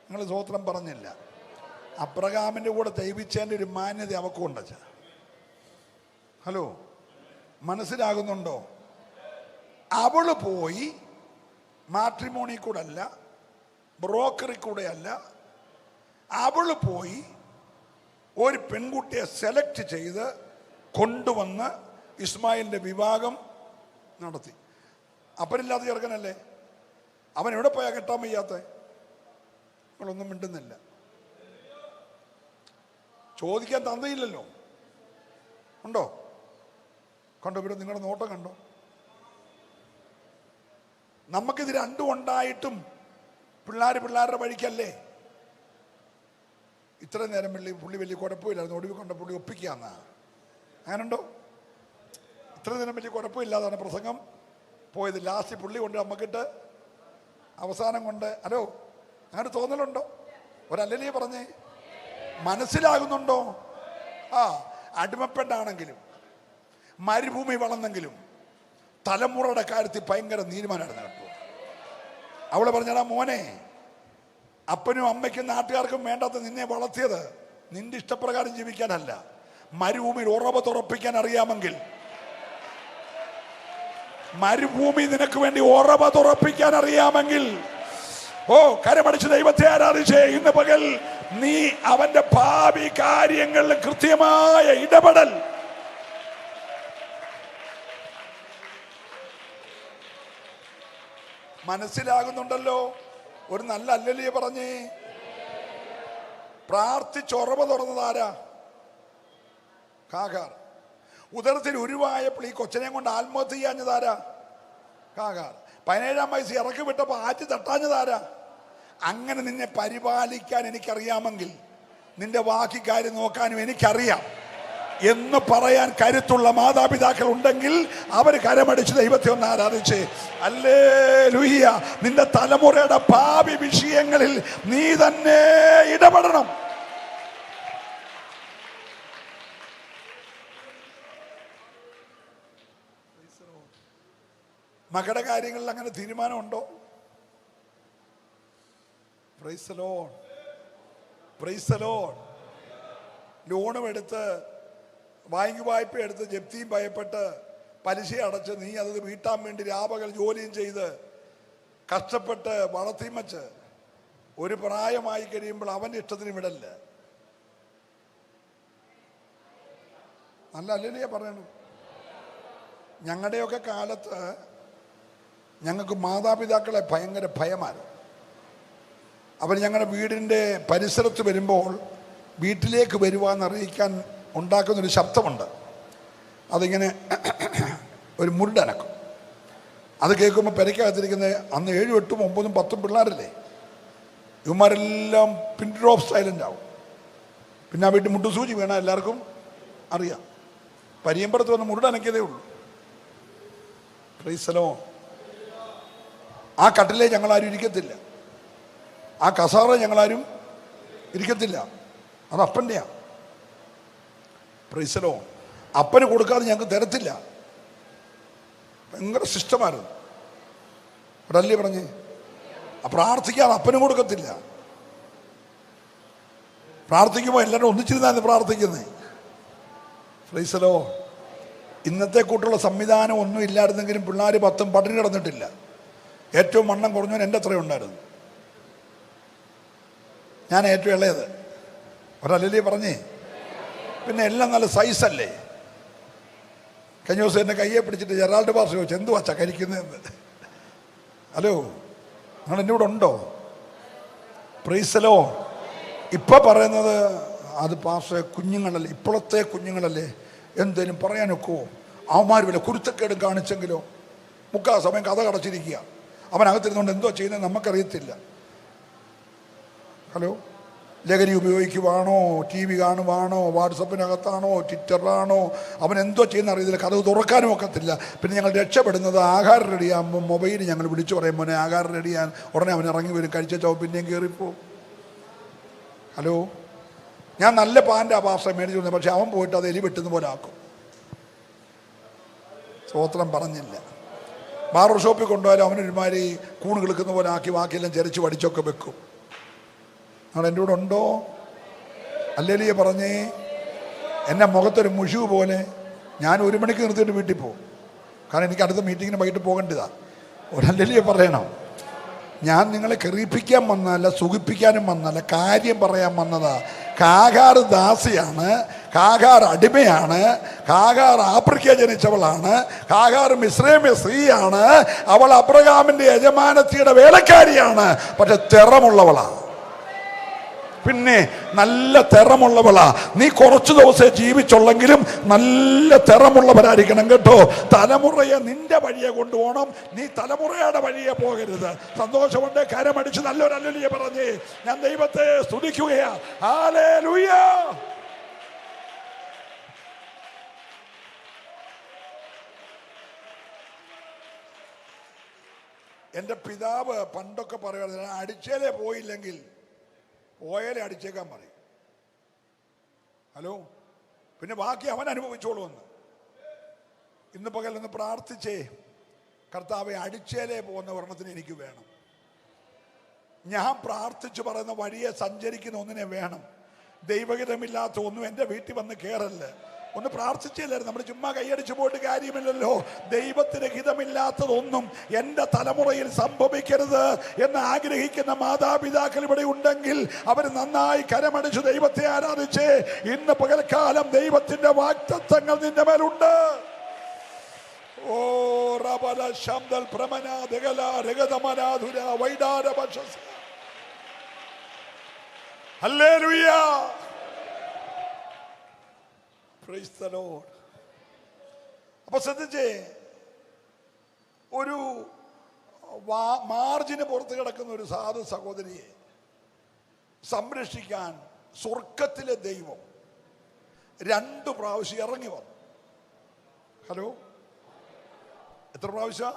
നിങ്ങൾ സ്വോത്രം പറഞ്ഞില്ല. അബ്രഹാമിൻ്റെ കൂടെ ദൈവിച്ചതിൻ്റെ ഒരു മാന്യത അവക്കുണ്ട്. ഹലോ, മനസ്സിലാകുന്നുണ്ടോ? അവള് പോയി മാട്രിമോണി കൂടെ അല്ല, ബ്രോക്കറി കൂടെ അല്ല, അവള് പോയി ഒരു പെൺകുട്ടിയെ സെലക്ട് ചെയ്ത് കൊണ്ടുവന്ന് ഇസ്മായിലിൻ്റെ വിവാഹം നടത്തി. അപ്പനില്ലാത്ത ചെറുക്കനല്ലേ, അവൻ എവിടെ പോയാൽ കെട്ടാൻ വയ്യാത്ത? നിങ്ങളൊന്നും മിണ്ടുന്നില്ല. ചോദിക്കാൻ തന്നയില്ലല്ലോ. ഉണ്ടോ? കണ്ടോ? ഇവിടെ നിങ്ങളുടെ നോട്ടം കണ്ടോ? നമുക്കിത് രണ്ടും ഉണ്ടായിട്ടും പിള്ളേരുടെ വഴിക്കല്ലേ. ഇത്ര നേരം പുള്ളി വലിയ കുഴപ്പമില്ലായിരുന്നു, ഒടുവിൽ കൊണ്ട പുള്ളി ഒപ്പിക്കാന്നാ. അങ്ങനുണ്ടോ? ഇത്ര നേരം വലിയ കുഴപ്പമില്ലാതാണ് പ്രസംഗം പോയത്. ലാസ്റ്റ് പുള്ളി കൊണ്ട് നമുക്കിട്ട് അവസാനം കൊണ്ട്. ഹലോ, അങ്ങനെ തോന്നലുണ്ടോ? ഒരല്ലേ പറഞ്ഞേ? മനസ്സിലാകുന്നുണ്ടോ? അടിമപ്പെട്ടാണെങ്കിലും മരുഭൂമി വളർന്നെങ്കിലും തലമുറയുടെ കാര്യത്തിൽ ഭയങ്കര തീരുമാനമായിരുന്നു കേട്ടോ. അവളെ പറഞ്ഞാ മോനെ, അപ്പനും അമ്മയ്ക്കും നാട്ടുകാർക്കും വേണ്ടാത്ത നിന്നെ വളർത്തിയത് നിന്റെ ഇഷ്ടപ്രകാരം ജീവിക്കാനല്ല, മരുഭൂമിയിൽ ഉറവ തുറപ്പിക്കാൻ അറിയാമെങ്കിൽ, മരുഭൂമി നിനക്ക് വേണ്ടി ഉറവ തുറപ്പിക്കാൻ അറിയാമെങ്കിൽ, ഓ കരമടിച്ച് ദൈവത്തെ ആരാധിച്ചേ. ഇന്ന് പകൽ നീ അവന്റെ ഭാവി കാര്യങ്ങളിൽ കൃത്യമായ ഇടപെടൽ. മനസ്സിലാകുന്നുണ്ടല്ലോ? ഒരു നല്ല ഹല്ലേലൂയ പറഞ്ഞേ. പ്രാർത്ഥിച്ച് ഉറവ തുറന്നതാരാ? ഹാഗാർ. ഉദരത്തിൽ ഉരുവായപ്പോൾ ഈ കൊച്ചനെ കൊണ്ട് ആത്മഹത്യ ചെയ്യാഞ്ഞതാരാ? ഹാഗാർ. 17-ാം വയസ്സിൽ ഇറക്കി വിട്ടപ്പോൾ ആറ്റി തട്ടാഞ്ഞതാരാ? അങ്ങനെ നിന്നെ പരിപാലിക്കാൻ എനിക്കറിയാമെങ്കിൽ നിന്റെ ബാക്കി കാര്യം നോക്കാനും എനിക്കറിയാം എന്ന് പറയാൻ കരുത്തുള്ള മാതാപിതാക്കൾ ഉണ്ടെങ്കിൽ അവർ കരമടിച്ച് ദൈവത്തെ ഒന്ന് ആരാധിച്ച് ഹല്ലേലൂയ. നിന്റെ തലമുറയുടെ ഭാവി വിഷയങ്ങളിൽ നീ തന്നെ ഇടപെടണം. മകളുടെ കാര്യങ്ങളിൽ അങ്ങനെ തീരുമാനമുണ്ടോ? Praise the lord, praise the lord. ലോണും എടുത്ത് ബാങ്ക് വായ്പ എടുത്ത് ജപ്തിയും ഭയപ്പെട്ട് പലിശ അടച്ച് നീ അത് വീട്ടാൻ വേണ്ടി രാപകൽ ജോലിയും ചെയ്ത് കഷ്ടപ്പെട്ട് വളർത്തിയും വച്ച് ഒരു പ്രായമായി കഴിയുമ്പോൾ അവൻ്റെ ഇഷ്ടത്തിന് വിടല്ല. നല്ല അല്ലേ പറയണം. ഞങ്ങളുടെയൊക്കെ കാലത്ത് ഞങ്ങൾക്ക് മാതാപിതാക്കളെ ഭയങ്കര ഭയമായിരുന്നു. അവർ ഞങ്ങളുടെ വീടിൻ്റെ പരിസരത്ത് വരുമ്പോൾ വീട്ടിലേക്ക് വരുവാന്നറിയിക്കാൻ ഉണ്ടാക്കുന്നൊരു ശബ്ദമുണ്ട്. അതിങ്ങനെ ഒരു മുരടനക്കും. അത് കേൾക്കുമ്പോൾ പെരയ്ക്കകത്തിരിക്കുന്ന അന്ന് 7, 8, 9, 10 പിള്ളേരല്ലേ, ഇവന്മാരെല്ലാം പിൻ ഡ്രോപ്പ് സൈലൻ്റ് ആവും. പിന്നെ ആ വീട്ടിൽ മുട്ടുസൂചി വീണാൽ എല്ലാവർക്കും അറിയാം. പരിയമ്പറത്ത് വന്ന് മുരടനക്കിയതേ ഉള്ളൂ. Price the Lord. ആ കട്ടിലേ ഞങ്ങളാരും ഇരിക്കത്തില്ല, ആ കസാറ ഞങ്ങളാരും ഇരിക്കത്തില്ല. അത് അപ്പൻ്റെയാ. Price the Lord. അപ്പന് കൊടുക്കാതെ ഞങ്ങൾക്ക് തരത്തില്ല. ഭയങ്കര സിസ്റ്റമായിരുന്നു. ഒരല്ലേ പറഞ്ഞ് പ്രാർത്ഥിക്കാതെ അപ്പനും കൊടുക്കത്തില്ല. പ്രാർത്ഥിക്കുമ്പോൾ എല്ലാവരും ഒന്നിച്ചിരുന്നാണ് പ്രാർത്ഥിക്കുന്നത്. Price the Lord. ഇന്നത്തെ കൂട്ടുള്ള സംവിധാനം ഒന്നും ഇല്ലായിരുന്നെങ്കിലും പിള്ളേർ 10 പട്ടിണി കിടന്നിട്ടില്ല. ഏറ്റവും വണ്ണം കുറഞ്ഞവൻ എൻ്റെ അത്രയും ഉണ്ടായിരുന്നു. ഞാൻ ഏറ്റവും ഇളയത്. ഒരല്ലേ പറഞ്ഞേ. പിന്നെ എല്ലാം നല്ല സൈസല്ലേ. കഴിഞ്ഞ ദിവസം എന്നെ കയ്യെ പിടിച്ചിട്ട് ജെറാൾഡ് പാസ്റ്റർ ചോദിച്ചു, എന്തു വച്ചാ കഴിക്കുന്നതെന്ന്. ഹലോ, നിങ്ങൾ എൻ്റെ കൂടെ ഉണ്ടോ? Price the Lord. ഇപ്പം പറയുന്നത് അത് പാസ്റ്റർ കുഞ്ഞുങ്ങളല്ലേ, ഇപ്പോഴത്തെ കുഞ്ഞുങ്ങളല്ലേ, എന്തേലും പറയാനൊക്കുമോ? അവന്മാർ വല്ല കുരുത്തക്കേടും കാണിച്ചെങ്കിലോ? 3/4 സമയം കഥ കടച്ചിരിക്കുക. അവനകത്തിരുന്നുകൊണ്ട് എന്തോ ചെയ്യുന്നത് നമുക്കറിയത്തില്ല. ഹലോ, ലഹരി ഉപയോഗിക്കുവാണോ, TV കാണുവാണോ, വാട്സപ്പിനകത്താണോ, ട്വിറ്ററിലാണോ, അവൻ എന്തോ ചെയ്യുന്ന അറിയത്തില്ല. കഥ തുറക്കാനും ഒക്കത്തില്ല. പിന്നെ ഞങ്ങൾ രക്ഷപ്പെടുന്നത് ആഹാരം റെഡിയാകുമ്പോൾ മൊബൈൽ ഞങ്ങൾ വിളിച്ചു പറയും, മോനെ ആഹാരം റെഡിയാൻ. ഉടനെ അവൻ ഇറങ്ങി വരും, കഴിച്ചോ പിന്നെയും കയറിപ്പോവും. ഹലോ, ഞാൻ നല്ല പാൻ്റെ പാസ്റ്റർ മേടിച്ചു വന്നത്, പക്ഷെ അവൻ പോയിട്ട് അത് എലി വെട്ടുന്ന പോലെ ആക്കും. സ്വോത്രം പറഞ്ഞില്ല. ബാർബർ ഷോപ്പിൽ കൊണ്ടുപോയാലും അവനൊരുമാതിരി കൂണ് കിളുക്കുന്ന പോലെ ആക്കി ബാക്കിയെല്ലാം ചെരച്ച് വടിച്ചൊക്കെ വെക്കും. നിങ്ങൾ എൻ്റെ കൂടെ ഉണ്ടോ? അല്ലേലിയ പറഞ്ഞേ. എന്നെ മുഖത്തൊരു മുഷു പോലെ ഞാൻ 1 മണിക്ക് നിർത്തിയിട്ട് വീട്ടിൽ പോകും. കാരണം എനിക്ക് അടുത്ത മീറ്റിങ്ങിന് വൈകിട്ട് പോകേണ്ടതാ. ഒരല്ലേലിയ പറയണം. ഞാൻ നിങ്ങളെ കെറിയിപ്പിക്കാൻ വന്നതല്ല, സുഖിപ്പിക്കാനും വന്നതല്ല, കാര്യം പറയാൻ വന്നതാ. കാഗാർ ദാസിയാണ്, കാഗാർ അടിമയാണ്, കാഗാർ ആഫ്രിക്ക ജനിച്ചവളാണ്, കാഗാർ മിസ്രൈമ്യ സ്ത്രീയാണ്, അവൾ അബ്രഹാമിന്റെ യജമാനത്തിയുടെ വേലക്കാരിയാണ്. പക്ഷെ തെറമുള്ളവളാണ്. പിന്നെ നല്ല തെറമുള്ളവളാ. നീ കുറച്ചു ദിവസമേ ജീവിച്ചുള്ളെങ്കിലും നല്ല തെറമുള്ളവരായിരിക്കണം കേട്ടോ. തലമുറയെ നിന്റെ വഴിയെ കൊണ്ടുപോകണം, നീ തലമുറയുടെ വഴിയെ പോകരുത്. സന്തോഷമുണ്ട് കരമടിച്ച് നല്ലൊരു ഹല്ലേലൂയ പറഞ്ഞേ. ഞാൻ ദൈവത്തെ സ്തുതിക്കുകയാ. ഹല്ലേലൂയ. എൻ്റെ പിതാവ് പണ്ടൊക്കെ പറയുന്നത്, അടിച്ചേലേ പോയില്ലെങ്കിൽ ഓയലെ അടിച്ചേക്കാൻ പറയും. ഹലോ, പിന്നെ ബാക്കി അവൻ അനുഭവിച്ചോളൂന്ന്. ഇന്ന് പകലൊന്ന് പ്രാർത്ഥിച്ചേ, കർത്താവെ അടിച്ചേലേ പോകുന്ന ഒരെണ്ണത്തിന് എനിക്ക് വേണം. ഞാൻ പ്രാർത്ഥിച്ചു പറയുന്ന വഴിയെ സഞ്ചരിക്കുന്ന ഒന്നിനെ വേണം. ദൈവഹിതമില്ലാത്ത ഒന്നും എൻ്റെ വീട്ടിൽ വന്ന് കയറല്ല. ഒന്ന് പ്രാർത്ഥിച്ചില്ലായിരുന്നു. നമ്മൾ ചുമ്മാ കൈയടിച്ചു പോയിട്ട് കാര്യമില്ലല്ലോ. ദൈവത്തിന് ഹിതമില്ലാത്തതൊന്നും എൻ്റെ തലമുറയിൽ സംഭവിക്കരുത് എന്ന് ആഗ്രഹിക്കുന്ന മാതാപിതാക്കൾ ഇവിടെ ഉണ്ടെങ്കിൽ അവർ നന്നായി കരമടിച്ച് ദൈവത്തെ ആരാധിച്ച് ഇന്ന് പകൽക്കാലം ദൈവത്തിന്റെ വാഗ്ദത്തങ്ങൾ നിന്റെ മേലുണ്ട്. ഓ റബല ശബ്ദൽ പ്രമനാദഗല രഗതമനാധുര വൈഡാരബശസ്. ഹല്ലേലൂയ. Praise the Lord. അപ്പൊ ശ്രദ്ധിച്ചേ, ഒരു മാർജിന് പുറത്ത് കിടക്കുന്ന ഒരു സാധു സഹോദരിയെ സംരക്ഷിക്കാൻ സ്വർഗത്തിലെ ദൈവം 2 പ്രാവശ്യം ഇറങ്ങി വന്നു. ഹലോ, എത്ര പ്രാവശ്യം?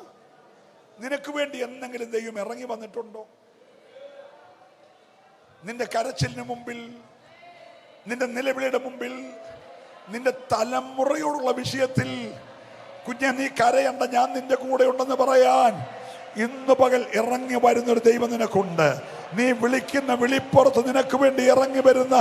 നിനക്ക് വേണ്ടി എന്തെങ്കിലും ദൈവം ഇറങ്ങി വന്നിട്ടുണ്ടോ? നിന്റെ കരച്ചിലിന് മുമ്പിൽ, നിന്റെ നിലവിളിയുടെ മുമ്പിൽ, നിന്റെ തലമുറയോടുള്ള വിഷയത്തിൽ കുഞ്ഞെ നീ കരയണ്ട, ഞാൻ നിന്റെ കൂടെ ഉണ്ടെന്ന് പറയാൻ ഇന്ന് പകൽ ഇറങ്ങി വരുന്നൊരു ദൈവം നിനക്കുണ്ട്. നീ വിളിക്കുന്ന വിളിപ്പുറത്ത് നിനക്ക് വേണ്ടി ഇറങ്ങി വരുന്ന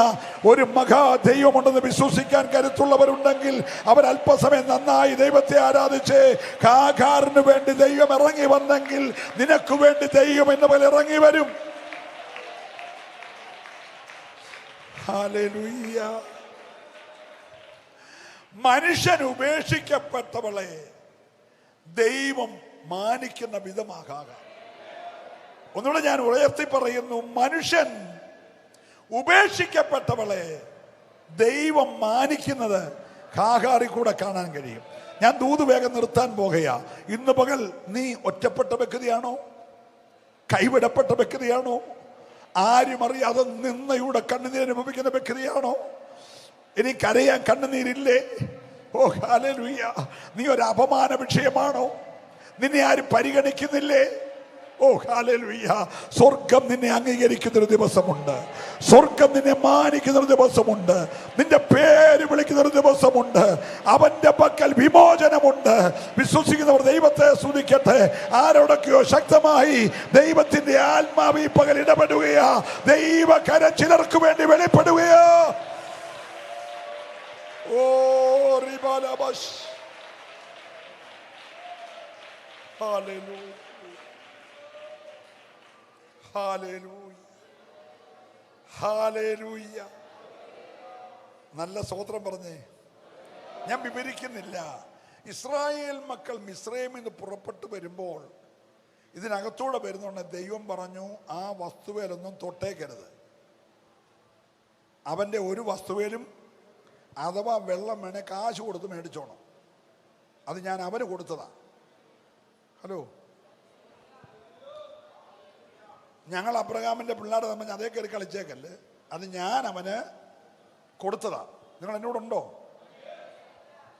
ഒരു മഹാ ദൈവമുണ്ടെന്ന് വിശ്വസിക്കാൻ കരുത്തുള്ളവരുണ്ടെങ്കിൽ അവർ അല്പസമയം നന്നായി ദൈവത്തെ ആരാധിച്ച്, ഹാഗാറിന് വേണ്ടി ദൈവം ഇറങ്ങി വന്നെങ്കിൽ നിനക്ക് വേണ്ടി ദൈവം ഇന്ന് പകൽ ഇറങ്ങി വരും. ഹല്ലേലൂയ. മനുഷ്യൻ ഉപേക്ഷിക്കപ്പെട്ടവളെ ദൈവം മാനിക്കുന്ന വിധമാകാം. ഒന്നുകൂടെ ഞാൻ ഉയർത്തി പറയുന്നു, മനുഷ്യൻ ഉപേക്ഷിക്കപ്പെട്ടവളെ ദൈവം മാനിക്കുന്നത് ഹാഗാറിൽ കൂടെ കാണാൻ കഴിയും. ഞാൻ ദൂത് വേഗം നിർത്താൻ പോകുകയാ. ഇന്ന് പകൽ നീ ഒറ്റപ്പെട്ട വ്യക്തിയാണോ? കൈവിടപ്പെട്ട വ്യക്തിയാണോ? ആരും അറിയാതെ നിന്നയുടെ കണ്ണുനീർ അനുഭവിക്കുന്ന വ്യക്തിയാണോ? ഇനി കരയാൻ കണ്ണുനീരില്ലേ? ഓ ഹല്ലേലൂയ. നീ ഒരു അപമാന വിഷയമാണോ? നിന്നെ ആരും പരിഗണിക്കുന്നില്ലേ? ഓ ഹല്ലേലൂയ. സ്വർഗം നിന്നെ അംഗീകരിക്കുന്നൊരു ദിവസമുണ്ട്. സ്വർഗം നിന്നെ മാനിക്കുന്നൊരു ദിവസമുണ്ട്. നിന്റെ പേര് വിളിക്കുന്നൊരു ദിവസമുണ്ട്. അവന്റെ പക്കൽ വിമോചനമുണ്ട്. വിശ്വസിക്കുന്നവർ ദൈവത്തെ സ്തുതിക്കട്ടെ. ആരോടൊക്കെയോ ശക്തമായി ദൈവത്തിന്റെ ആത്മാവ് ഈ പകൽ ഇടപെടുകയാ. ദൈവകരം ചിലർക്ക് വേണ്ടി വെളിപ്പെടുകയാ. ഓ റിബാലബഷ്. ഹല്ലേലൂയ, ഹല്ലേലൂയ, ഹല്ലേലൂയ. നല്ല സ്തോത്രം പറഞ്ഞേ. ഞാൻ വിവരിക്കുന്നില്ല. ഇസ്രായേൽ മക്കൾ മിസ്രൈമിൽ നിന്ന് പുറപ്പെട്ടു വരുമ്പോൾ ഇതിനകത്തൂടെ വരുന്നുണ്ട്. ദൈവം പറഞ്ഞു, ആ വസ്തുവേലൊന്നും തൊട്ടേക്കരുത്. അവന്റെ ഒരു വസ്തുവേലും അഥവാ വെള്ളം വേണേ കാശ് കൊടുത്ത് മേടിച്ചോണം. അത് ഞാൻ അവന് കൊടുത്തതാ. ഹലോ, ഞങ്ങൾ അബ്രഹാമിന്റെ പിള്ളേരെ തമ്മിൽ അതേ കയറി കളിച്ചേക്കല്ലേ. അത് ഞാൻ അവന് കൊടുത്തതാ. നിങ്ങൾ എന്നോടുണ്ടോ?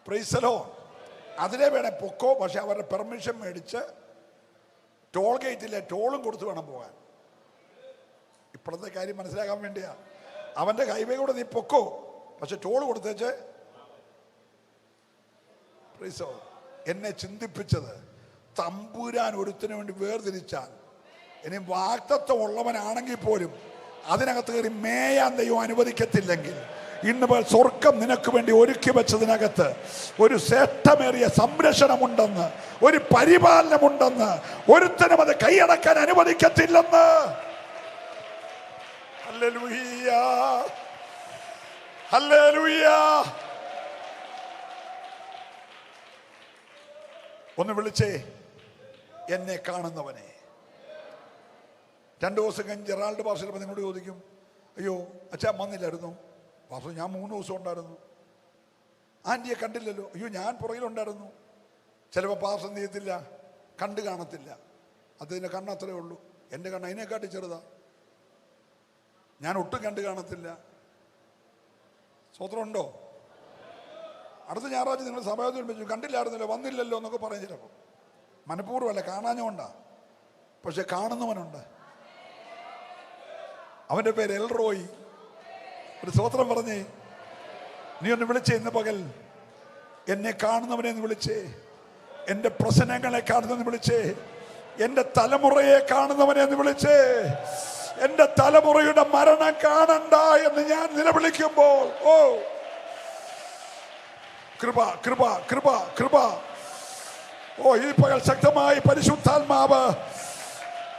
Price the Lord. അതിലെ വേണേ പൊക്കോ, പക്ഷെ അവരുടെ പെർമിഷൻ മേടിച്ച് ടോൾ ഗേറ്റിലെ ടോളും കൊടുത്ത് വേണം പോകാൻ. ഇപ്പോഴത്തെ കാര്യം മനസ്സിലാക്കാൻ വേണ്ടിയാ. അവന്റെ ഹൈവേ കൂടെ നീ പൊക്കോ, പക്ഷെ ടോൾ കൊടുത്തേച്ച്. Praise the lord. എന്നെ ചിന്തിപ്പിച്ചത്, തമ്പുരാൻ ഒരുത്തിന് വേണ്ടി വേർതിരിച്ചാൽ, ഇനി വാഗ്ദത്തം ഉള്ളവനാണെങ്കിൽ പോലും അതിനകത്ത് കയറി മേയാൻ ദൈവം അനുവദിക്കത്തില്ലെങ്കിൽ, ഇന്ന് സ്വർഗം നിനക്ക് വേണ്ടി ഒരുക്കി വെച്ചതിനകത്ത് ഒരു ശ്രേഷ്ഠമേറിയ സംരക്ഷണമുണ്ടെന്ന്, ഒരു പരിപാലനമുണ്ടെന്ന്, ഒരുത്തനും അത് കൈയടക്കാൻ അനുവദിക്കത്തില്ലെന്ന്. Hallelujah, hallelujah. ഒന്ന് വിളിച്ചേ, എന്നെ കാണുന്നവനെ. 2 ദിവസം കഴിഞ്ഞ് ജെറാൾഡ് പാസ്റ്റർ നിങ്ങളോട് ചോദിക്കും, അയ്യോ അച്ഛാ വന്നില്ലായിരുന്നു? പാസ്റ്റർ ഞാൻ 3 ദിവസം ഉണ്ടായിരുന്നു. ആൻറ്റിയെ കണ്ടില്ലല്ലോ. അയ്യോ ഞാൻ പുറകിലുണ്ടായിരുന്നു. ചിലപ്പോൾ പാസ്റ്റർ എന്ത് ചെയ്യത്തില്ല, കണ്ടു കാണത്തില്ല. അതിൻ്റെ കണ്ണ് അത്രേ ഉള്ളൂ. എൻ്റെ കണ്ണ് അതിനെക്കാട്ടി ചെറുതാ. ഞാൻ ഒട്ടും കണ്ടു കാണത്തില്ല. സ്വത്രം ഉണ്ടോ? അടുത്ത ഞായറാഴ്ച നിങ്ങൾ സഭയിൽ വെച്ചു കണ്ടില്ലായിരുന്നല്ലോ, വന്നില്ലല്ലോ എന്നൊക്കെ പറയും. ചിലപ്പോൾ മനഃപൂർവ്വമല്ല, കാണാഞ്ഞുകൊണ്ടാ. പക്ഷെ കാണുന്നവനുണ്ട്. അവന്റെ പേര് എൽറോയ്. ഒരു സ്തോത്രം പറഞ്ഞേ. നീ ഒന്ന് വിളിച്ചേ ഇന്ന് പകൽ. എന്നെ കാണുന്നവനെ എന്ന് വിളിച്ചേ. എന്റെ പ്രശ്നങ്ങളെ കാണുന്നവനെ വിളിച്ചേ. എന്റെ തലമുറയെ കാണുന്നവനെ എന്ന് വിളിച്ചേ. എന്റെ തലമുറയുടെ മരണം കാണണ്ട എന്ന് ഞാൻ നിലവിളിക്കുമ്പോൾ, ഓ കൃപ കൃപ കൃപ കൃപ. ഓ ഈ പകൽ ശക്തമായി പരിശുദ്ധാത്മാവ്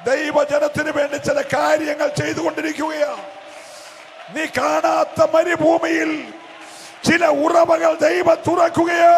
ദൈവജനത്തിന് വേണ്ടി ചില കാര്യങ്ങൾ ചെയ്തുകൊണ്ടിരിക്കുകയാണ്. നീ കാണാത്ത മരുഭൂമിയിൽ ചില ഉറവകൾ ദൈവം തുറക്കുകയാ.